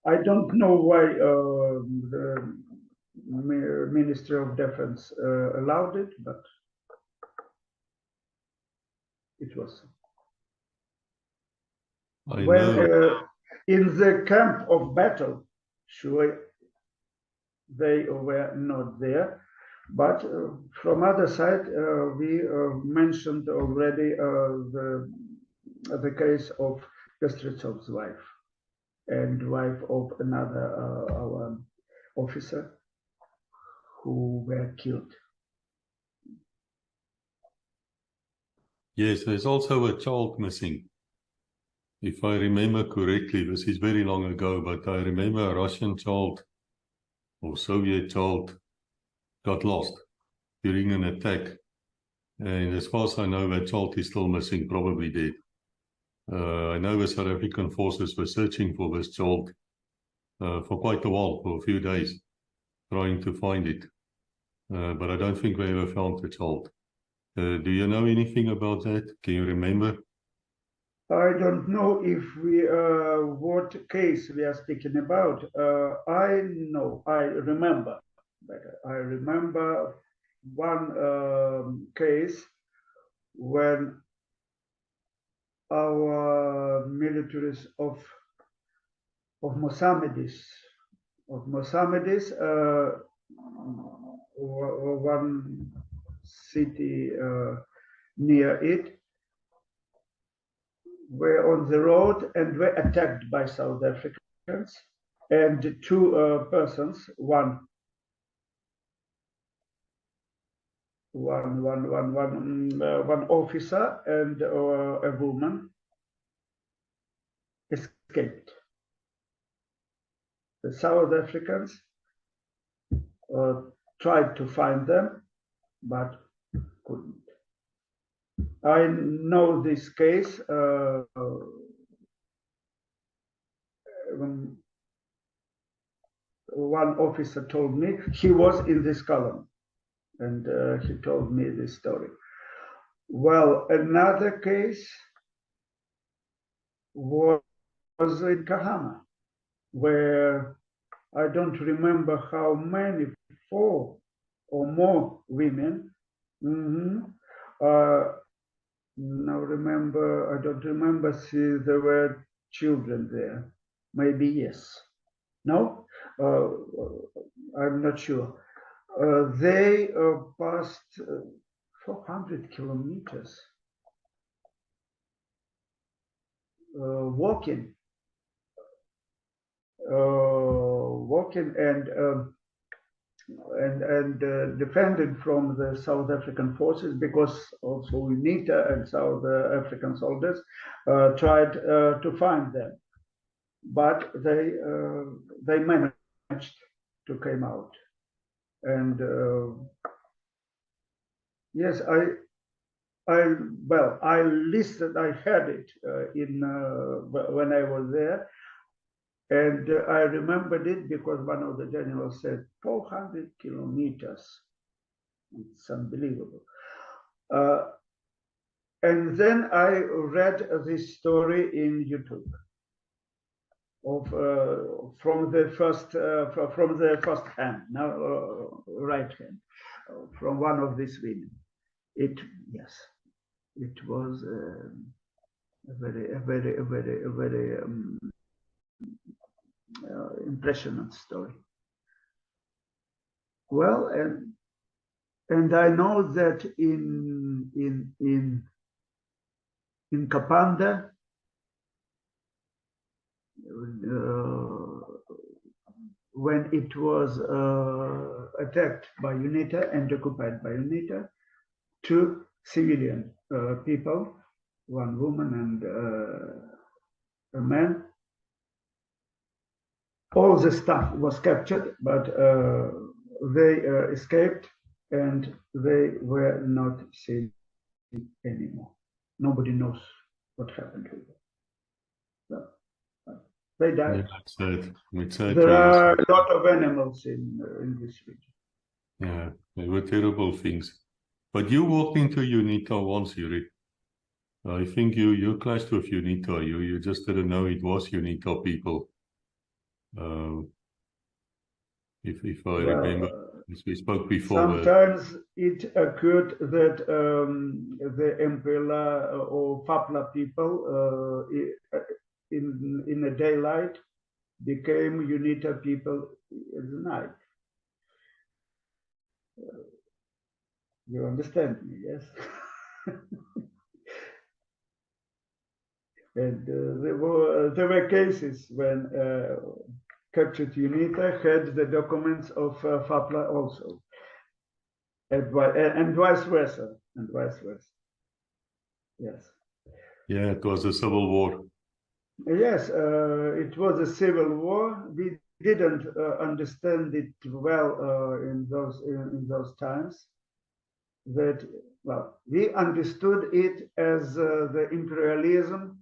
I don't know why the Ministry of Defense allowed it, but it was so. In the camp of battle, sure, they were not there, but from other side, we mentioned already the case of Pestritsov's wife and wife of another our officer who were killed. Yes, there's also a child missing. If I remember correctly, this is very long ago, but I remember a Russian child or Soviet child got lost during an attack. And as far as I know, that child is still missing, probably dead. I know the South African forces were searching for this child for quite a while, for a few days, trying to find it. But I don't think they ever found the child. Do you know anything about that? Can you remember? I don't know if what case we are speaking about. I remember better. I remember one case when our militaries of Mosammedis, one city near it, were on the road and were attacked by South Africans, and two persons, one one officer and a woman escaped. The South Africans tried to find them, but couldn't. I know this case. One officer told me he was in this column, and he told me this story. Well, another case was in Kahama, where I don't remember how many, 4 or more women. No, I don't remember. See, there were children there. Maybe yes. No, I'm not sure. They passed 400 kilometers walking and defended from the South African forces, because also UNITA and South African soldiers tried to find them, but they managed to come out. And yes, I listened. I heard it when I was there. And I remembered it because one of the generals said 400 kilometers. It's unbelievable. And then I read this story in YouTube from the first hand, now right hand, from one of these women. It was a very impressionant story. Well, and I know that in Kapanda, when it was attacked by UNITA and occupied by UNITA, 2 civilian people, one woman and a man. All the staff was captured, but they escaped, and they were not seen anymore. Nobody knows what happened to them. So, they died. Yeah, there are a lot of animals in this region. Yeah, they were terrible things. But you walked into UNITA once, Yuri. I think you clashed with UNITA. You just didn't know it was UNITA people. If I remember, as we spoke before. Sometimes it occurred that the Impala or Fapla people in the daylight became UNITA people at the night. You understand me, yes? And there were cases when captured UNITA had the documents of Fapla also, and vice versa, Yes. Yeah, it was a civil war. Yes, it was a civil war. We didn't understand it well in those times. We understood it as the imperialism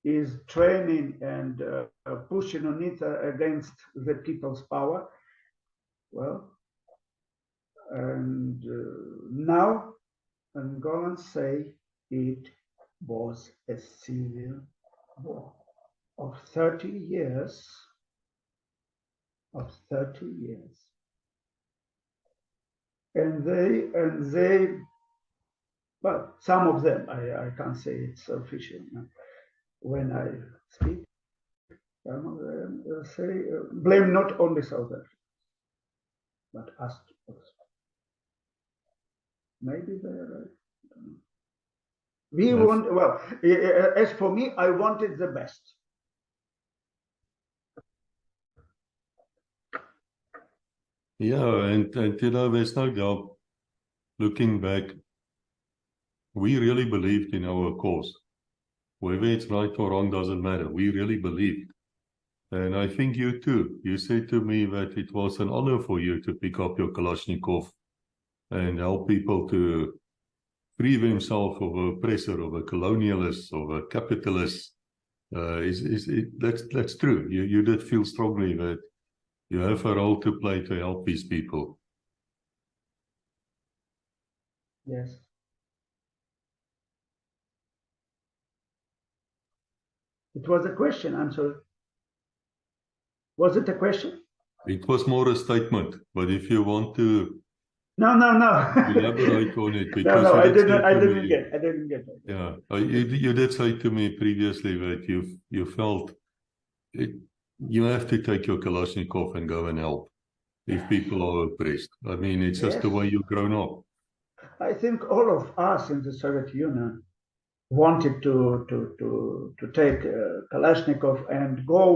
is training and pushing UNITA against the people's power. Well, and now Angolans say it was a civil war of 30 years. And they, well, some of them, I can't say it's official. When I speak, some of them say, blame not only South Africa, but us also. Maybe they're right. I don't know. We want, well, as for me, I wanted the best. Yeah, and you know, there's no doubt looking back, we really believed in our cause. Whether it's right or wrong doesn't matter. We really believed. And I think you too. You said to me that it was an honor for you to pick up your Kalashnikov and help people to free themselves of a oppressor, of a colonialist, of a capitalist. That's true. You did feel strongly that you have a role to play to help these people. Yes. It was a question, I'm sorry. Was it a question? It was more a statement, but if you want to No. elaborate on it, because no, I you didn't get it. Yeah, you did say to me previously that you felt it, you have to take your Kalashnikov and go and help if people are oppressed. I mean, it's just the way you've grown up. I think all of us in the Soviet Union wanted to take Kalashnikov and go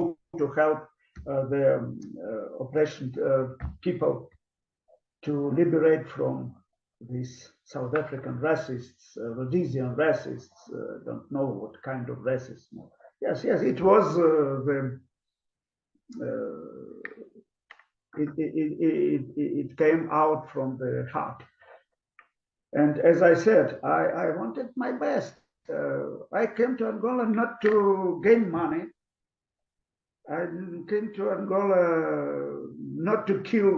to help the oppression people to liberate from these South African racists, Rhodesian racists, don't know what kind of racism. Yes, it was it came out from the heart. And as I said, I wanted my best. I came to Angola not to gain money. I came to Angola not to kill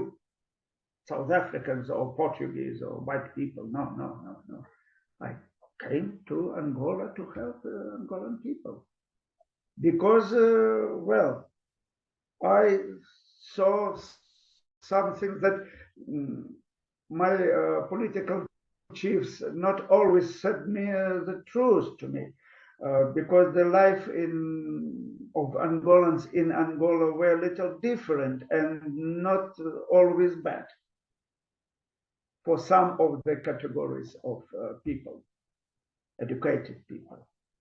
South Africans or Portuguese or white people. No. I came to Angola to help the Angolan people. Because, well, I saw something that my political chiefs not always said me the truth to me. Because the life of Angolans in Angola were a little different and not always bad for some of the categories of people, educated people,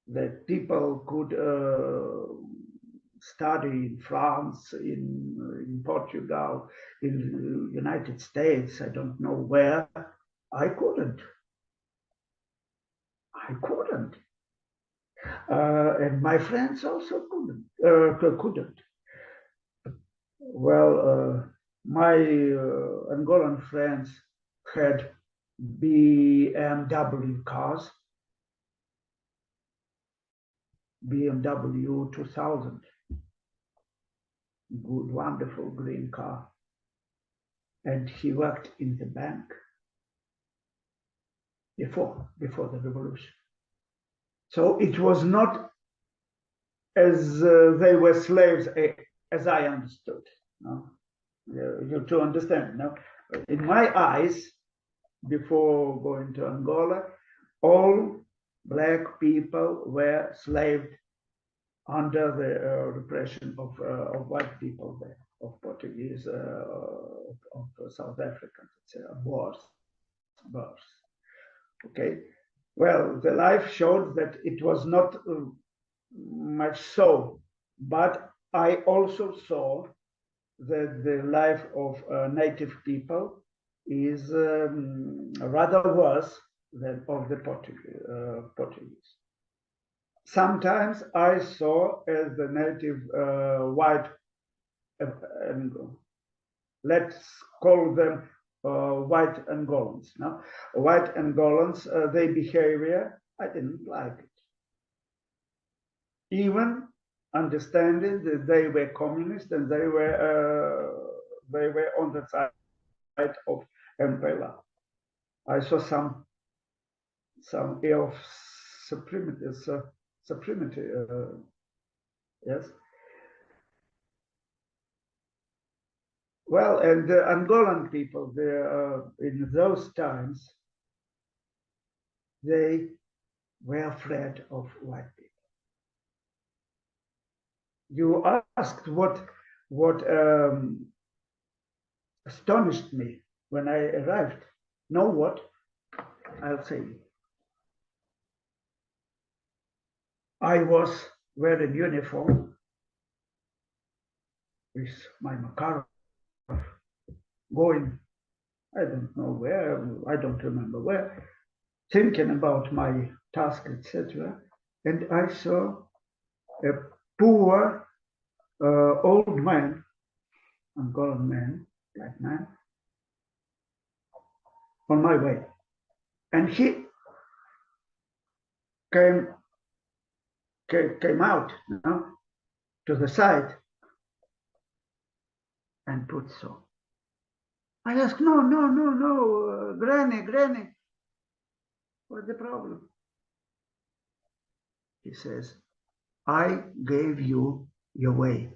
that people could study in France, in Portugal, in the United States, I don't know where. I couldn't. And my friends also couldn't. Well, my Angolan friends had BMW cars, BMW 2000, good, wonderful green car. And he worked in the bank before the revolution. So it was not as they were slaves, as I understood. No? You to understand. No? In my eyes, before going to Angola, all black people were slaved under the repression of white people there, of Portuguese, of South Africans, etc. Wars. Okay. Well, the life showed that it was not much so, but I also saw that the life of native people is rather worse than of the Portuguese. Sometimes I saw as the native white, let's call them white Angolans. No? White Angolans, their behavior, I didn't like it. Even understanding that they were communist and they were on the side of MPLA. I saw some air of supremacy, yes. Well, and the Angolan people, in those times, they were afraid of white people. You asked what astonished me when I arrived. Know what? I'll say. I was wearing uniform with my Makarov, going I don't know where, I don't remember where, thinking about my task, etc. And I saw a poor old man, Angolan man, black man, on my way. And he came out, you know, to the side and put so. I asked, no, Granny, what's the problem? He says, I gave you your way.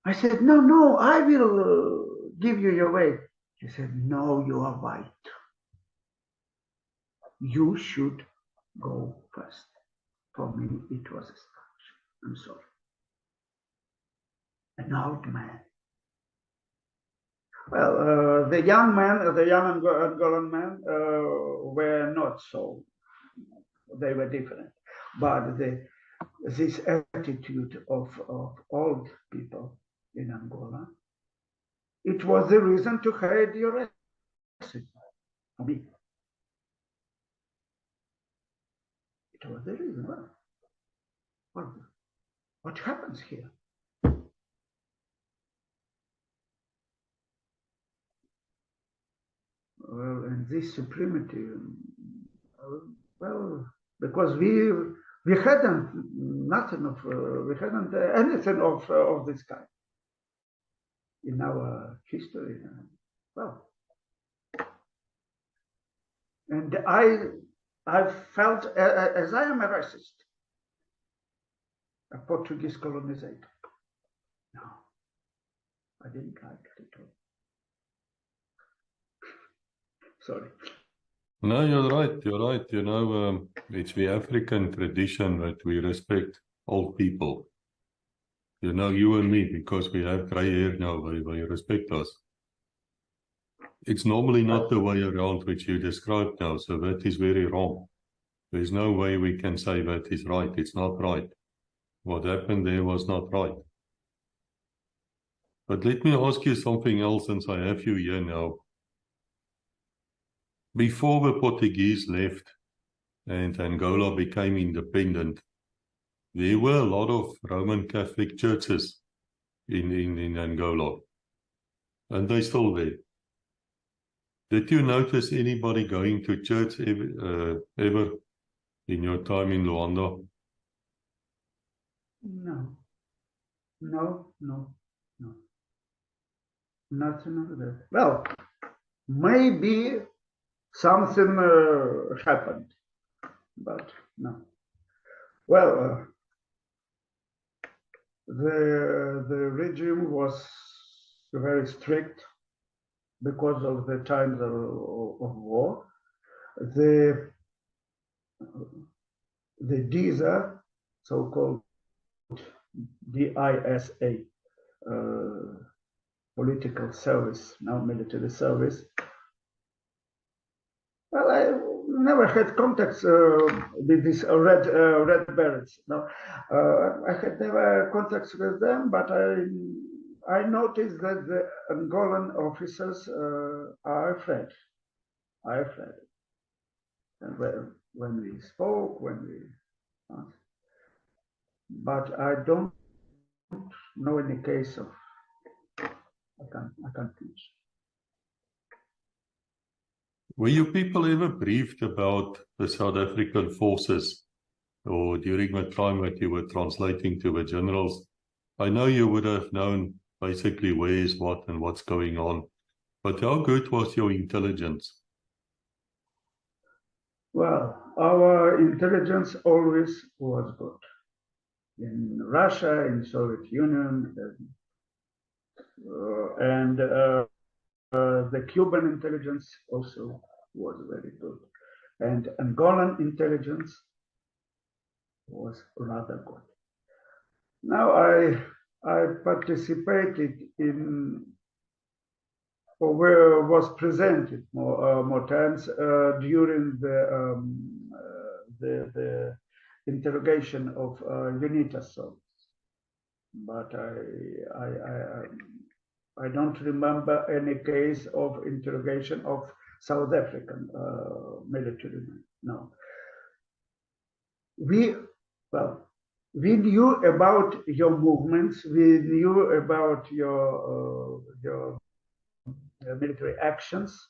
I said, no, I will give you your way. He said, no, you are right. You should go first. For me, it was a start. I'm sorry. An old man. Well, the young Angolan men were not so. They were different. But this attitude of old people in Angola, it was the reason to hide your racism. For me. It was the reason. What happens here? Well, and this supremacy, well, because we hadn't nothing of we hadn't anything of this kind in our history. Well, and I felt as I am a racist, a Portuguese colonizer. No, I didn't like it at all. Sorry. No, you're right. You're right. You know, it's the African tradition that we respect old people. You know, you and me, because we have grey hair now, they respect us. It's normally not the way around which you described now, so that is very wrong. There's no way we can say that is right. It's not right. What happened there was not right. But let me ask you something else, since I have you here now. Before the Portuguese left and Angola became independent, there were a lot of Roman Catholic churches in Angola, and they're still there. Did you notice anybody going to church ever in your time in Luanda? No. Nothing of that. Well, maybe something happened, but no. Well, the regime was very strict because of the times of war. The DISA, so-called DISA, political service, now military service. Well, I never had contacts with these red berets. No, I had never contacts with them, but I noticed that the Angolan officers are afraid. And when we spoke, but I don't know any case of. I can't finish. Were you people ever briefed about the South African forces, or during the time that you were translating to the generals? I know you would have known basically where is what and what's going on, but how good was your intelligence? Well, our intelligence always was good. In Russia, in Soviet Union, and the Cuban intelligence also was very good. And Angolan intelligence was rather good. Now I participated in, or was presented more times during the interrogation of UNITA soldiers. But I don't remember any case of interrogation of South African military men. No. We knew about your movements. We knew about your military actions,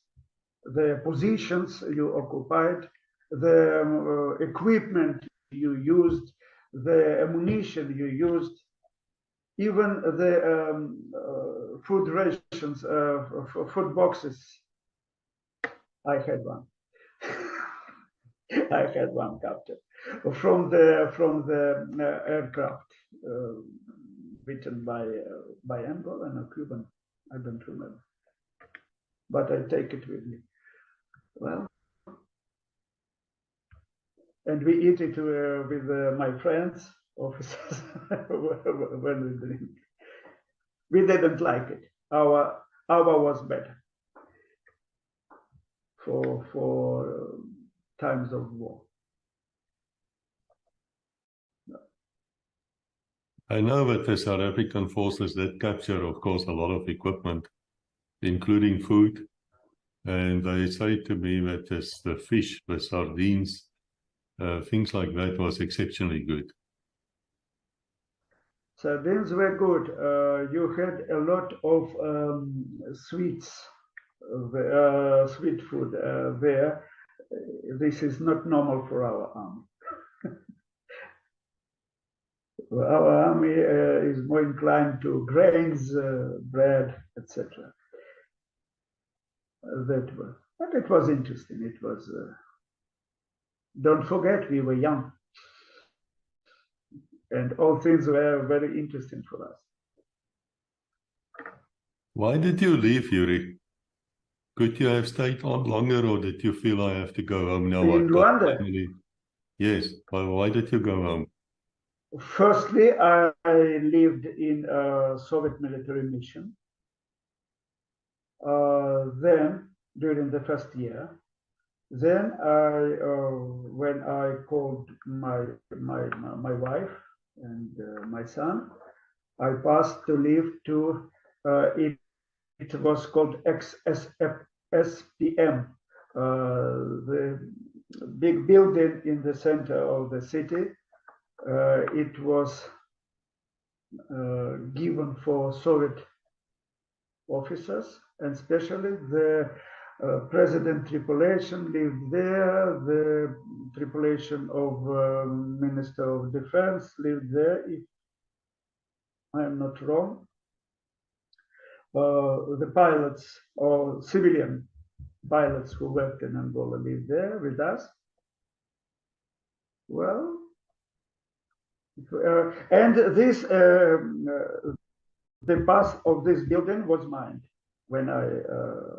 the positions you occupied, the equipment you used, the ammunition you used, even the food rations, food boxes. I had one. I had one, Captain, from the aircraft written by Angola and a Cuban. I don't remember, but I take it with me. Well, and we eat it with my friends, officers, when we drink. We didn't like it. Our was better for times of war. I know that the South African forces did capture, of course, a lot of equipment, including food. And they say to me that the fish, the sardines, things like that was exceptionally good. Sardines were good. You had a lot of sweets, sweet food there. This is not normal for our army. Our army is more inclined to grains, bread, etc. But it was interesting. It was. Don't forget, we were young, and all things were very interesting for us. Why did you leave, Yuri? Could you have stayed on longer, or did you feel I have to go home now? In Luanda? Yes. Why did you go home? Firstly, I lived in a Soviet military mission. Then, during the first year, then when I called my wife and my son, I passed to live to it was called SPM, the big building in the center of the city. It was given for Soviet officers, and especially the president tripulation lived there. The tripulation of Minister of Defense lived there, if I'm not wrong. The pilots or civilian pilots who worked in Angola lived there with us. Well, and this the path of this building was mine when I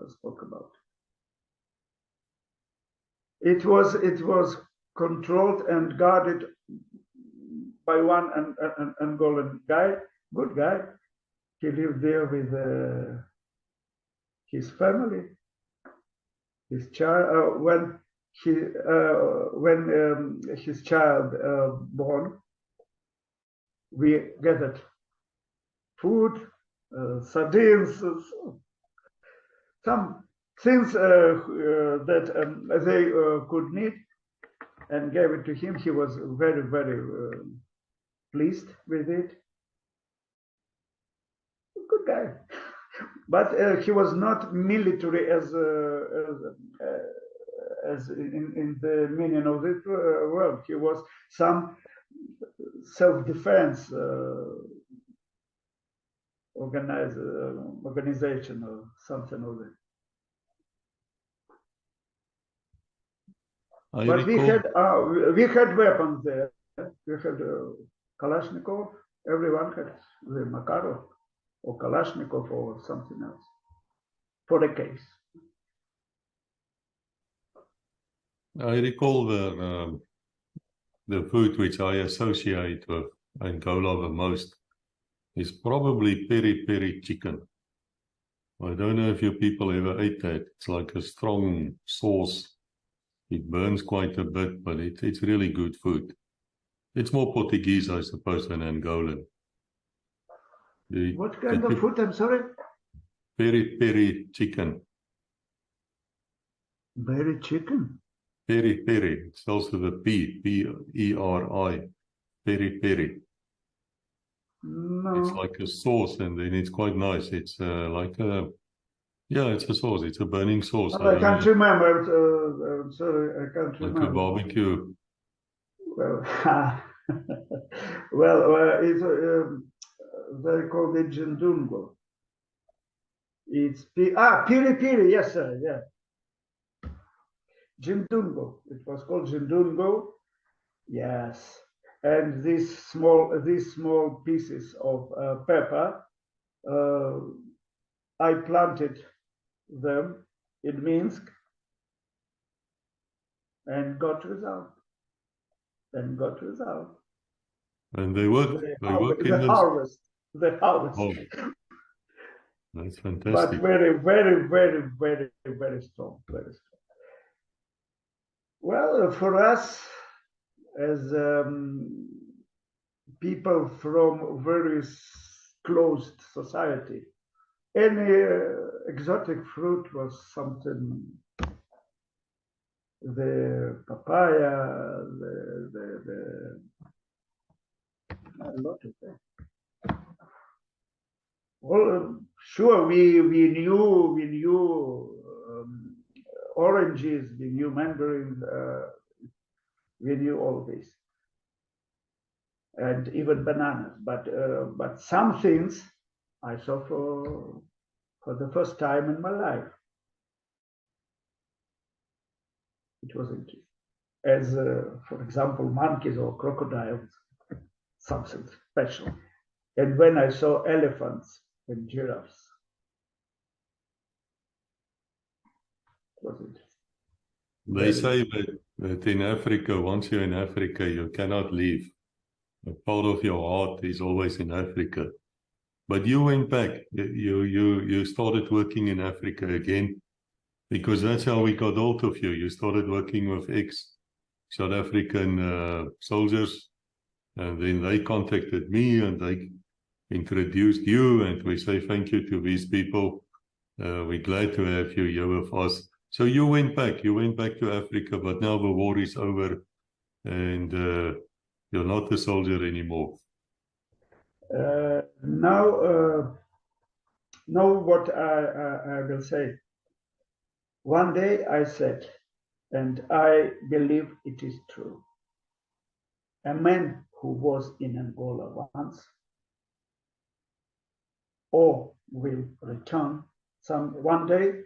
spoke about. It was controlled and guarded by one Angolan guy, good guy. He lived there with his family, his child. When his child born, we gathered food, sardines, some things that they could need, and gave it to him. He was very, very pleased with it. Good guy, but he was not military as in the meaning of this word. He was some self-defense organization or something of that. But we had weapons there. We had Kalashnikov. Everyone had the Makarov or Kalashnikov or something else for the case. I recall the food which I associate with Angola the most is probably peri-peri chicken. I don't know if you people ever ate that. It's like a strong sauce. It burns quite a bit, but it's really good food. It's more Portuguese, I suppose, than Angolan. What kind of food? I'm sorry. Peri peri chicken. Berry chicken. Peri peri. It's also the P. P-E-R-I. Peri peri. It's No. like a sauce, and then it's quite nice. It's like a, yeah, it's a sauce. It's a burning sauce. I Well, I don't can't know, remember. Sorry, I can't like a remember. barbecue. Well, well, it's they call it jindungo. It's piri piri. Yes, sir. Yeah, jindungo. It was called jindungo. Yes, and these small pieces of pepper. I planted them in Minsk and got result. And got result. And they work. They work in The this. harvest. The harvest. Oh, that's But fantastic. very, very, very, very, very strong. Very strong. Well, for us as people from very closed society, any exotic fruit was something. The papaya, a lot of them. Well, sure, we knew oranges, we knew mandarins, we knew all this, and even bananas. But some things I saw for the first time in my life. It was interesting. As for example, monkeys or crocodiles, something special. And when I saw elephants and giraffes, it was interesting. They say that in Africa, once you're in Africa, you cannot leave. A part of your heart is always in Africa. But you went back. You started working in Africa again, because that's how we got hold of you. You started working with ex-South African soldiers, and then they contacted me and they introduced you, and we say thank you to these people. We're glad to have you here with us. So you went back to Africa, but now the war is over and you're not a soldier anymore. Now what I will say. One day I said, and I believe it is true, a man who was in Angola once or will return one day,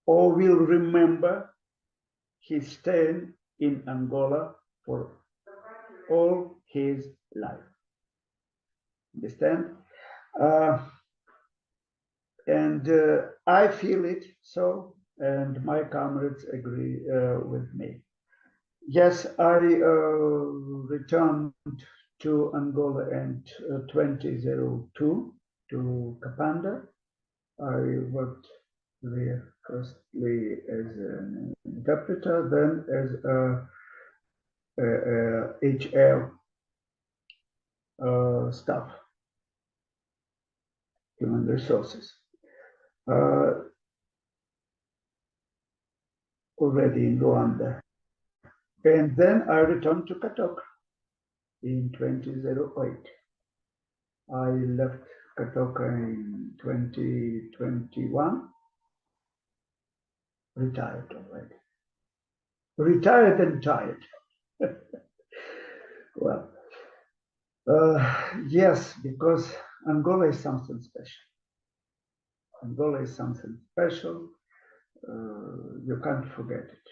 or will remember his stay in Angola for all his life. Understand? And I feel it so, and my comrades agree with me. Yes, I returned to Angola in 2002 to Kapanda. I worked there firstly as an interpreter, then as a HR staff, human resources. Already in Luanda. And then I returned to Katoka in 2008. I left Katoka in 2021, retired already. Retired and tired. Well, yes, because Angola is something special. Angola is something special. You can't forget it.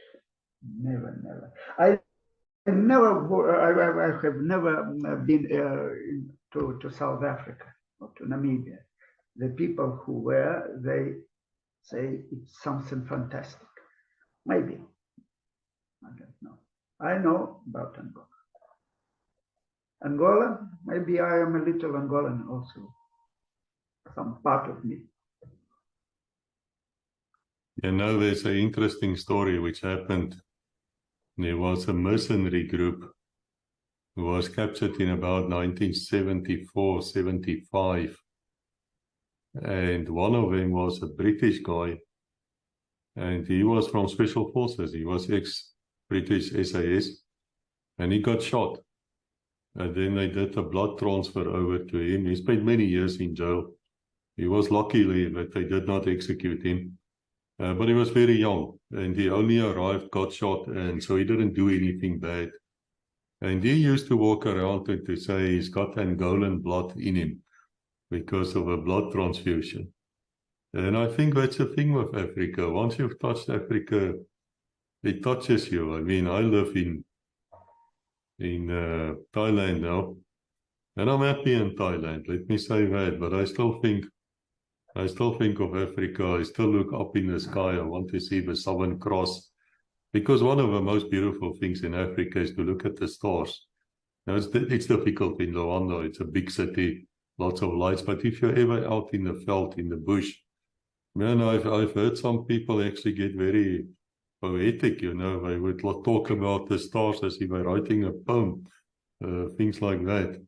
Never, never. I have never been to South Africa or to Namibia. The people who were, they say it's something fantastic. Maybe. I don't know. I know about Angola. Angola, maybe I am a little Angolan also. Some part of me. You know, there's an interesting story which happened. There was a mercenary group who was captured in about 1974, 75. and one of them was a British guy, and he was from Special Forces. He was ex-British SAS, and he got shot. And then they did a blood transfer over to him. He spent many years in jail. He was lucky that they did not execute him. But he was very young, and he only arrived, got shot, and so he didn't do anything bad. And he used to walk around and to say he's got Angolan blood in him because of a blood transfusion. And I think that's the thing with Africa. Once you've touched Africa, it touches you. I mean, I live in Thailand now, and I'm happy in Thailand. Let me say that. But I still think of Africa. I still look up in the sky. I want to see the Southern Cross, because one of the most beautiful things in Africa is to look at the stars. Now, it's difficult in Luanda. It's a big city, lots of lights. But if you're ever out in the veld, in the bush, man, I've heard some people actually get very poetic, you know. They would talk about the stars as if they're writing a poem, things like that.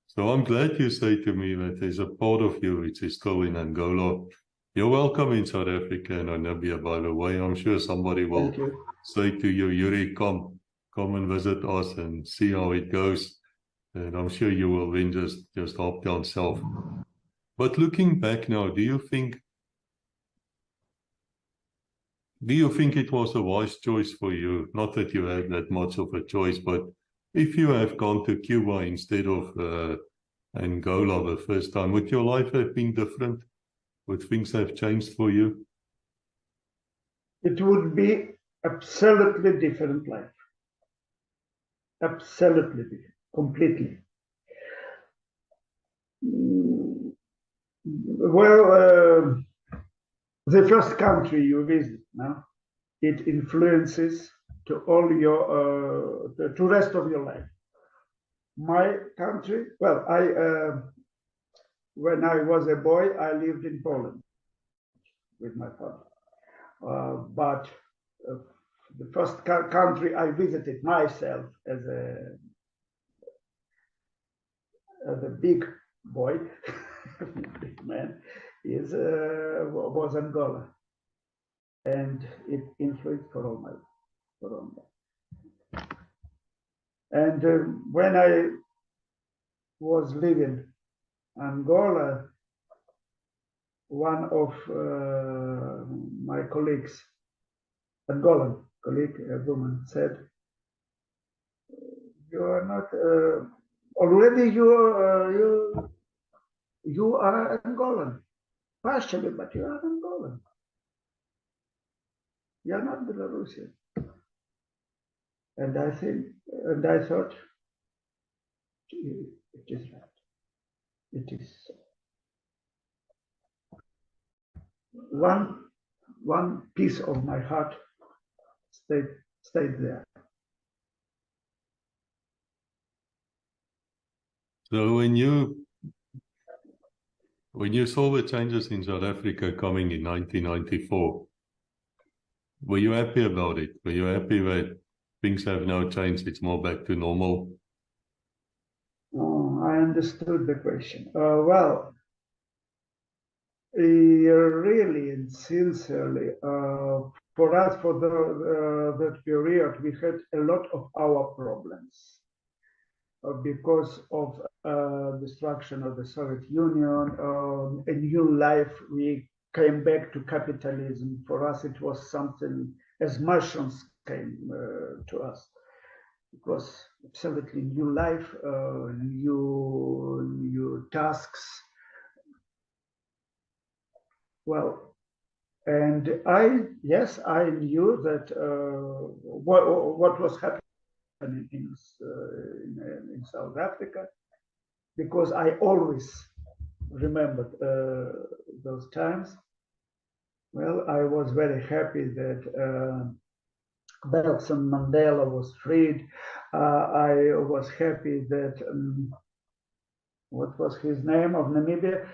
So I'm glad you say to me that there's a part of you which is still in Angola. You're welcome in South Africa and Namibia, by the way. I'm sure somebody will say to you, Yuri, come and visit us and see how it goes. And I'm sure you will then just help yourself. But looking back now, do you think it was a wise choice for you? Not that you had that much of a choice, but if you have gone to Cuba instead of Angola the first time, would your life have been different? Would things have changed for you? It would be absolutely different life. Absolutely different, completely. Well, the first country you visit now, it influences to all your to rest of your life. My country, well, when I was a boy, I lived in Poland with my father. But the first country I visited myself as a big boy, big man, was Angola, and it influenced for all my life. And when I was living Angola, one of my colleagues, Angolan colleague, a woman, said, "You are not already. You are Angolan, partially, but you are Angolan. You are not Belarusian." And I thought, it is right. It is so. One piece of my heart stayed there. So when you saw the changes in South Africa coming in 1994, were you happy about it? Were you happy that things have now changed? It's more back to normal? Oh, I understood the question. Well, really and sincerely, for us, for that period, we had a lot of our problems because of destruction of the Soviet Union, a new life. We came back to capitalism. For us, it was something as Martians came to us. It was absolutely new life, new tasks. Well, and I knew that what was happening in South Africa, because I always remembered those times. Well, I was very happy that Nelson Mandela was freed. I was happy that what was his name of Namibia?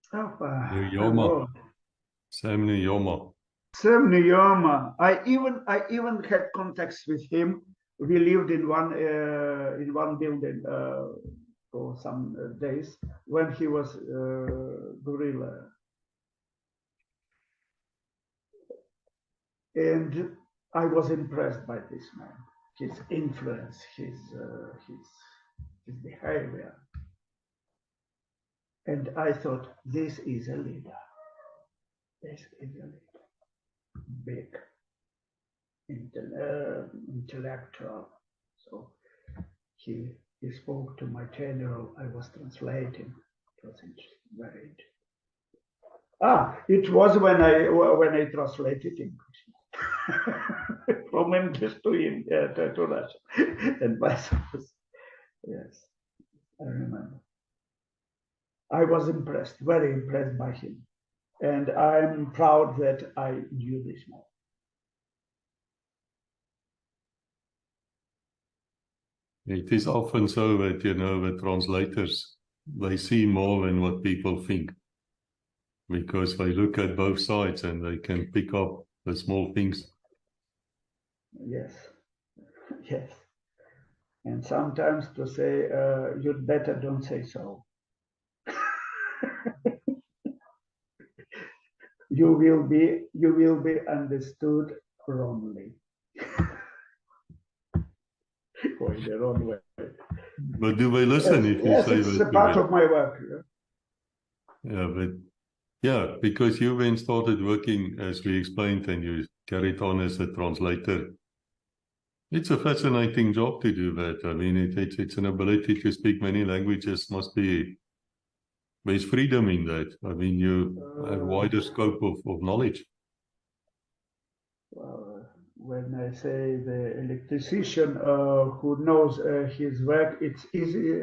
Sam Nujoma. Sam Nujoma. I even had contacts with him. We lived in one building for some days when he was guerrilla. And I was impressed by this man, his influence, his behavior. And I thought, this is a leader. This is a leader. Big, intellectual. So he spoke to my general. I was translating. It was interesting, very interesting. It was when I translated English from English to Russian, and vice versa. Yes, I remember. I was impressed, very impressed by him, and I'm proud that I knew this man. It is often so that, the translators, they see more than what people think, because they look at both sides and they can pick up the small things. Yes, yes. And sometimes to say, you'd better don't say so. You will be understood wrongly. Going the wrong way. But do they listen if you say it's that? It's a part of my work. Yeah, because you then started working, as we explained, and you carried on as a translator. It's a fascinating job to do that. I mean, it's an ability to speak many languages. There's freedom in that. I mean, you have wider scope of knowledge. When I say the electrician who knows his work, it's easy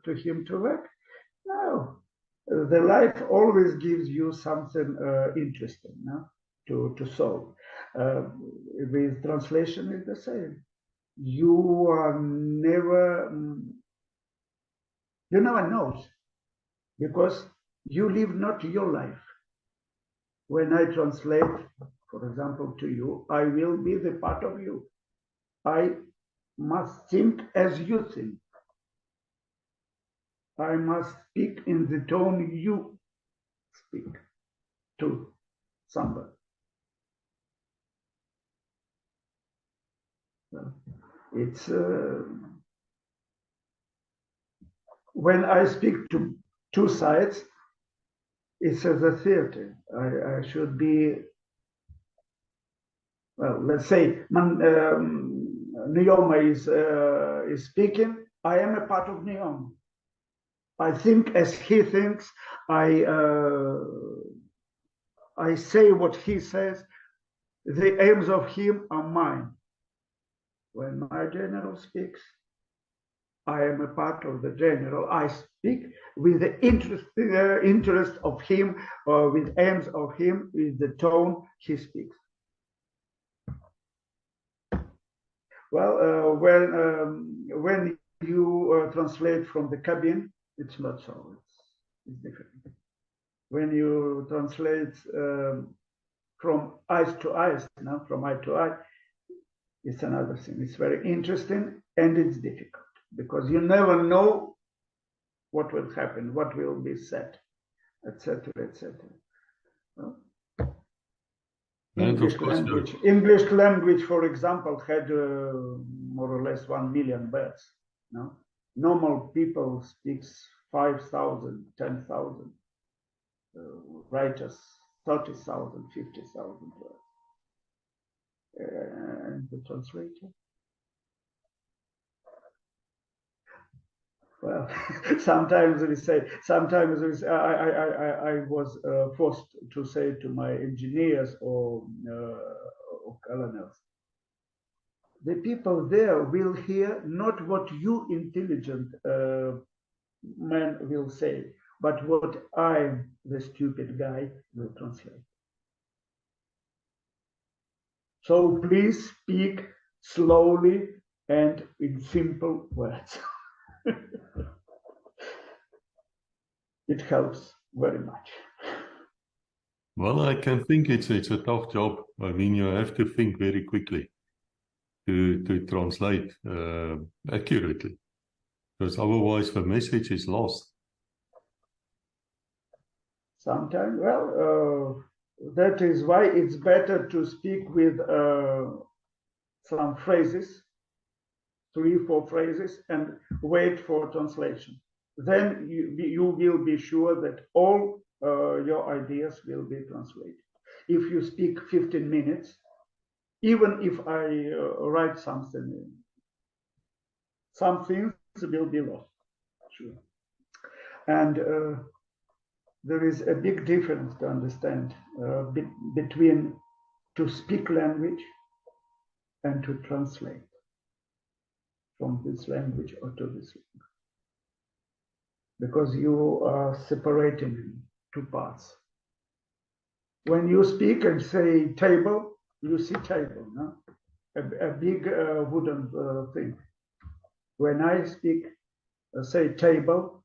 to him to work. No, the life always gives you something interesting, no? to solve. With translation, it's the same. You never knows, because you live not your life. When I translate, for example, to you, I will be the part of you. I must think as you think. I must speak in the tone you speak to somebody. It's when I speak to two sides, it's as a theater. I should be, well, let's say Nyoma is speaking. I am a part of Nyoma. I think as he thinks. I say what he says. The aims of him are mine. When my general speaks, I am a part of the general. I speak with the interest of him, or with aims of him, with the tone he speaks. Well, when you translate from the cabin, it's not so. It's different. When you translate from eyes to eyes, from eye to eye, it's another thing. It's very interesting, and it's difficult, because you never know what will happen, what will be said, etc., etc. English language, for example, had more or less 1 million words. No, normal people speaks 5,000, 10,000. Writers 30,000, 50,000 words. And the translator. Well, sometimes I was forced to say to my engineers or colonels, the people there will hear not what you intelligent man will say, but what I, the stupid guy, will translate. So please speak slowly and in simple words. It helps very much. Well, I can think it's a tough job. I mean, you have to think very quickly to translate accurately. Because otherwise the message is lost. Sometimes, well, that is why it's better to speak with some phrases, 3, 4 phrases, and wait for translation. Then you will be sure that all your ideas will be translated. If you speak 15 minutes, even if I write something, some things will be lost. Sure. And there is a big difference to understand between to speak language and to translate from this language or to this language. Because you are separating in 2 parts. When you speak and say table, you see table, no? A big wooden thing. When I speak, say table,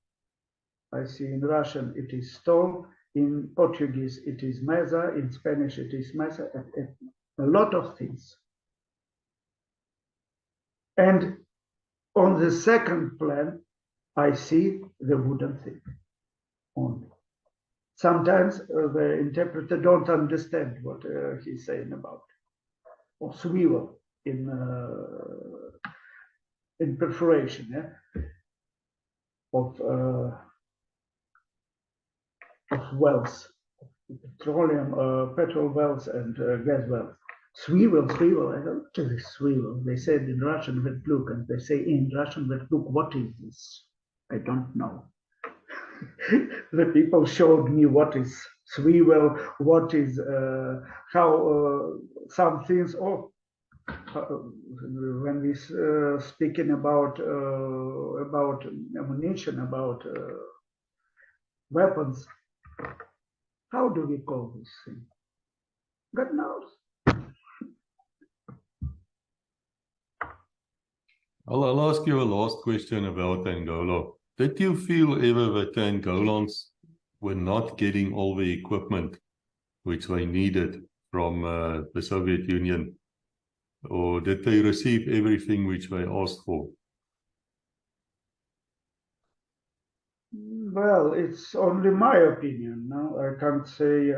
I see in Russian it is stol, in Portuguese it is mesa, in Spanish it is mesa, a lot of things. And on the second plan, I see the wooden thing only. Sometimes the interpreter don't understand what he's saying about. Or swivel in perforation, yeah? Of wells, petroleum, petrol wells and gas wells. Swivel, I don't know what is swivel. They said in Russian vetluk, and they say in Russian vetluk, what is this? I don't know. The people showed me what is swivel, what is, how some things, when we speaking about ammunition, about weapons, how do we call this thing? God knows. I'll ask you a last question about Angola. Did you feel ever that the Angolans were not getting all the equipment which they needed from the Soviet Union? Or did they receive everything which they asked for? Well, it's only my opinion. No, I can't say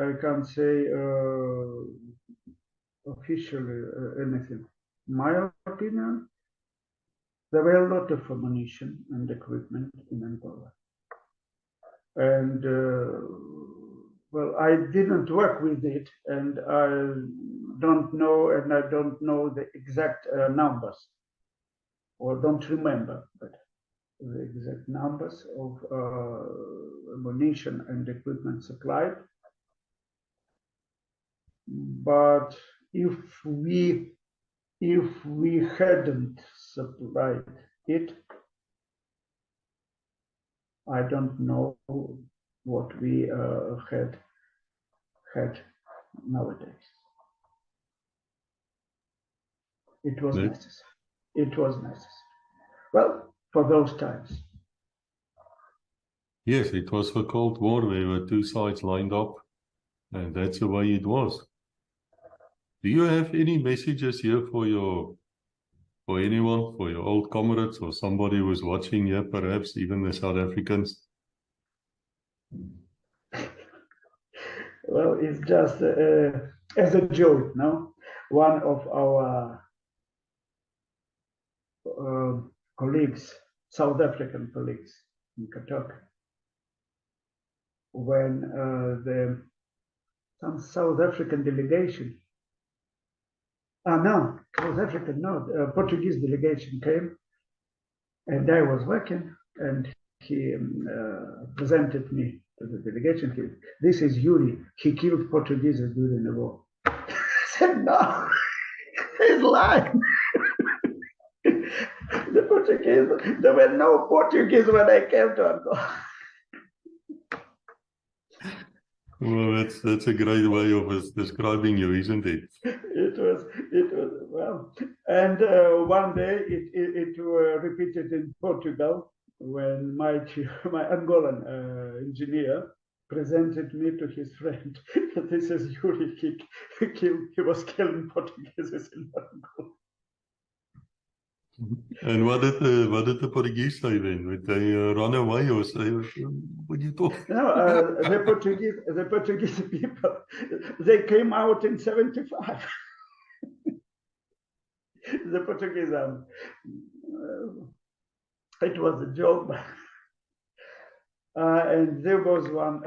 officially anything. My opinion. There were a lot of ammunition and equipment in Angola. And, well, I didn't work with it, and I don't know the exact numbers, or don't remember, but the exact numbers of ammunition and equipment supplied. But if we hadn't supplied it, I don't know what we had nowadays. It was necessary. It was necessary. Well, for those times. Yes, it was the Cold War. There were 2 sides lined up, and that's the way it was. Do you have any messages here for anyone, for your old comrades or somebody who's watching here, perhaps even the South Africans? Well, it's just as a joke, no? One of our colleagues, South African colleagues in Katok, when some South African delegation, Portuguese delegation came, and I was working, and he presented me to the delegation. This is Yuri. He killed Portuguese during the war. I said, no, he's lying. The Portuguese, there were no Portuguese when I came to Angola. Well, that's a great way of describing you, isn't it? It was well, and one day it repeated in Portugal when my Angolan engineer presented me to his friend. This is Yuri. He was killing Portuguese in Angola. And what did the Portuguese say then? Would they run away or say, "What you talk?" No, the Portuguese people, they came out in 75. The Portuguese, it was a joke, and there was one.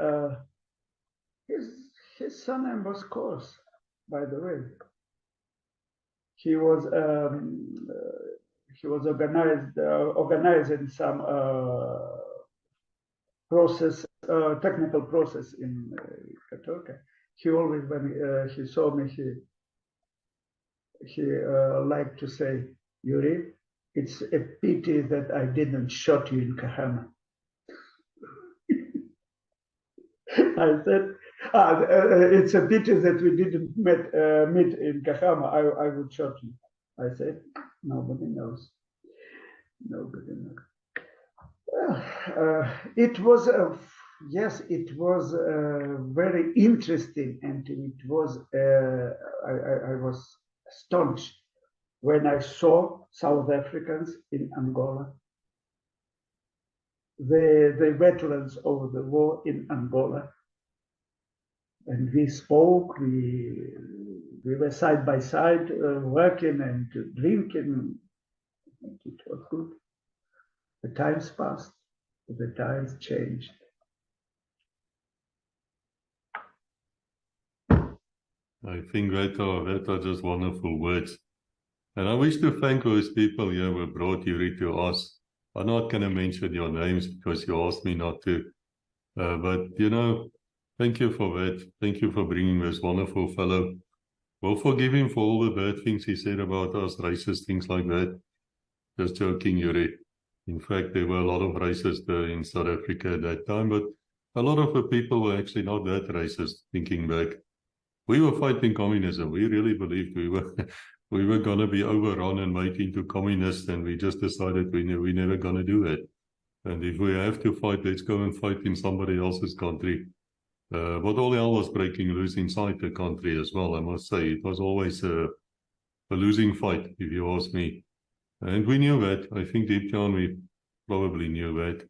His surname was Course, by the way. He was organizing some process, technical process in Católica. He always, when he saw me, he liked to say, "Yuri, it's a pity that I didn't shot you in Kahama." I said, "It's a pity that we didn't meet in Kahama. I would shot you." I said, "Nobody knows. Nobody knows." It was yes, it was very interesting, and it was I was astonished when I saw South Africans in Angola, the veterans of the war in Angola, and we spoke. We were side by side working and drinking. It was good. The times passed, the times changed. I think that are just wonderful words. And I wish to thank those people here who brought Yuri to us. I'm not going to mention your names because you asked me not to. But, thank you for that. Thank you for bringing this wonderful fellow. We'll forgive him for all the bad things he said about us, racist things like that. Just joking, Yuri. In fact, there were a lot of racists in South Africa at that time, but a lot of the people were actually not that racist, thinking back. We were fighting communism. We really believed we were going to be overrun and made into communists, and we just decided we're never going to do it. And if we have to fight, let's go and fight in somebody else's country. But all hell was breaking loose inside the country as well, I must say. It was always a losing fight, if you ask me. And we knew that. I think deep down we probably knew that.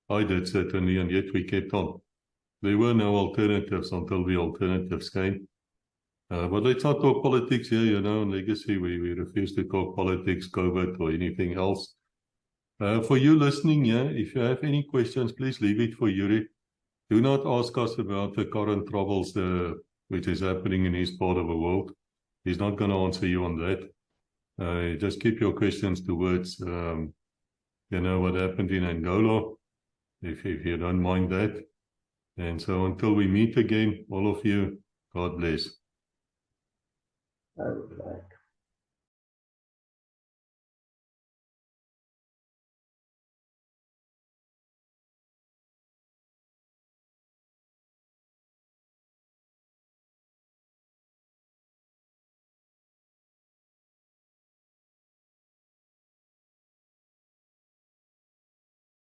I did certainly, and yet we kept on. There were no alternatives until the alternatives came. But let's not talk politics here, in Legacy. We refuse to talk politics, COVID, or anything else. For you listening here, if you have any questions, please leave it for Yuri. Do not ask us about the current troubles which is happening in his part of the world. He's not going to answer you on that. Just keep your questions towards, what happened in Angola, if you don't mind that. And so until we meet again, all of you, God bless. I would like.